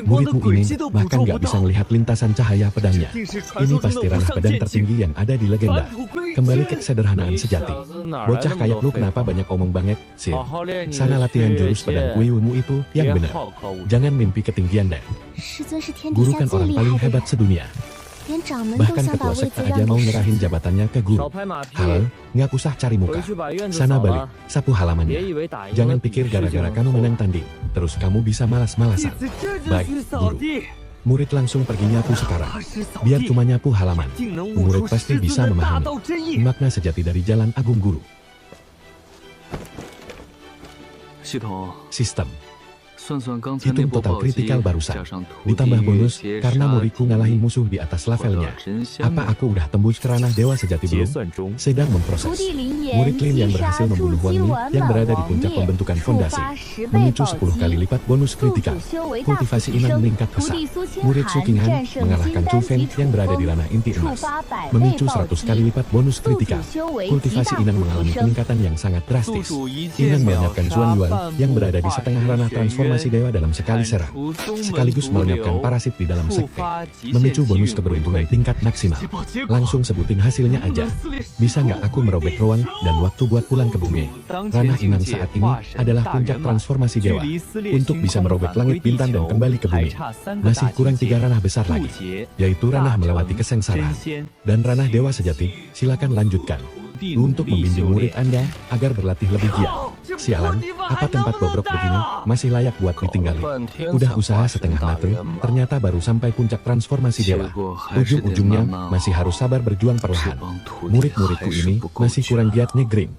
Muridmu ini bahkan gak bisa melihat lintasan cahaya pedangnya. Ini pasti ranah pedang tertinggi yang ada di legenda. Kembali ke kesederhanaan sejati. Bocah kayak lu kenapa banyak omong banget, Sir? Sana latihan jurus pedang Guiwumu itu yang benar. Jangan mimpi ketinggian deh. Guru kan orang paling hebat sedunia. Bahkan ketua sekte aja mau nyerahin jabatannya ke guru. Halo, nggak usah cari muka. Sana balik, sapu halamannya. Jangan pikir gara-gara kamu menang tanding, terus kamu bisa malas-malasan. Baik, guru. Murid langsung pergi nyapu sekarang. Biar cuma nyapu halaman. Murid pasti bisa memahami makna sejati dari jalan agung guru. Sistem. Hitung total kritikal barusan, ditambah bonus karena muridku ngalahin musuh di atas levelnya. Apa aku udah tembus ke ranah dewa sejati belum? Sedang memproses. Murid Lin yang berhasil membunuh Wang Li yang berada di puncak pembentukan fondasi, memicu 10 kali lipat bonus kritikal. Kultivasi Inang meningkat pesat. Murid Su Qinghan mengalahkan Chu Fen yang berada di ranah inti emas, memicu 100 kali lipat bonus kritikal. Kultivasi Inang mengalami peningkatan yang sangat drastis. Inang melenyapkan Xuan Yuan yang berada di setengah ranah transformasi dewa dalam sekali serang, sekaligus melenyapkan parasit di dalam sekte, memicu bonus keberuntungan tingkat maksimal. Langsung sebutin hasilnya aja. Bisa nggak aku merobek ruang dan waktu buat pulang ke bumi? Ranah Inang saat ini adalah puncak transformasi dewa. Untuk bisa merobek langit bintang dan kembali ke bumi, masih kurang 3 ranah besar lagi, yaitu ranah melewati kesengsaraan dan ranah dewa sejati. Silakan lanjutkan untuk membimbing murid Anda agar berlatih lebih giat. Sialan, apa tempat bobrok begini masih layak buat ditinggali. Udah usaha setengah mati, ternyata baru sampai puncak transformasi dewa. Ujung-ujungnya masih harus sabar berjuang perlahan. Murid-muridku ini masih kurang giat nge-grind.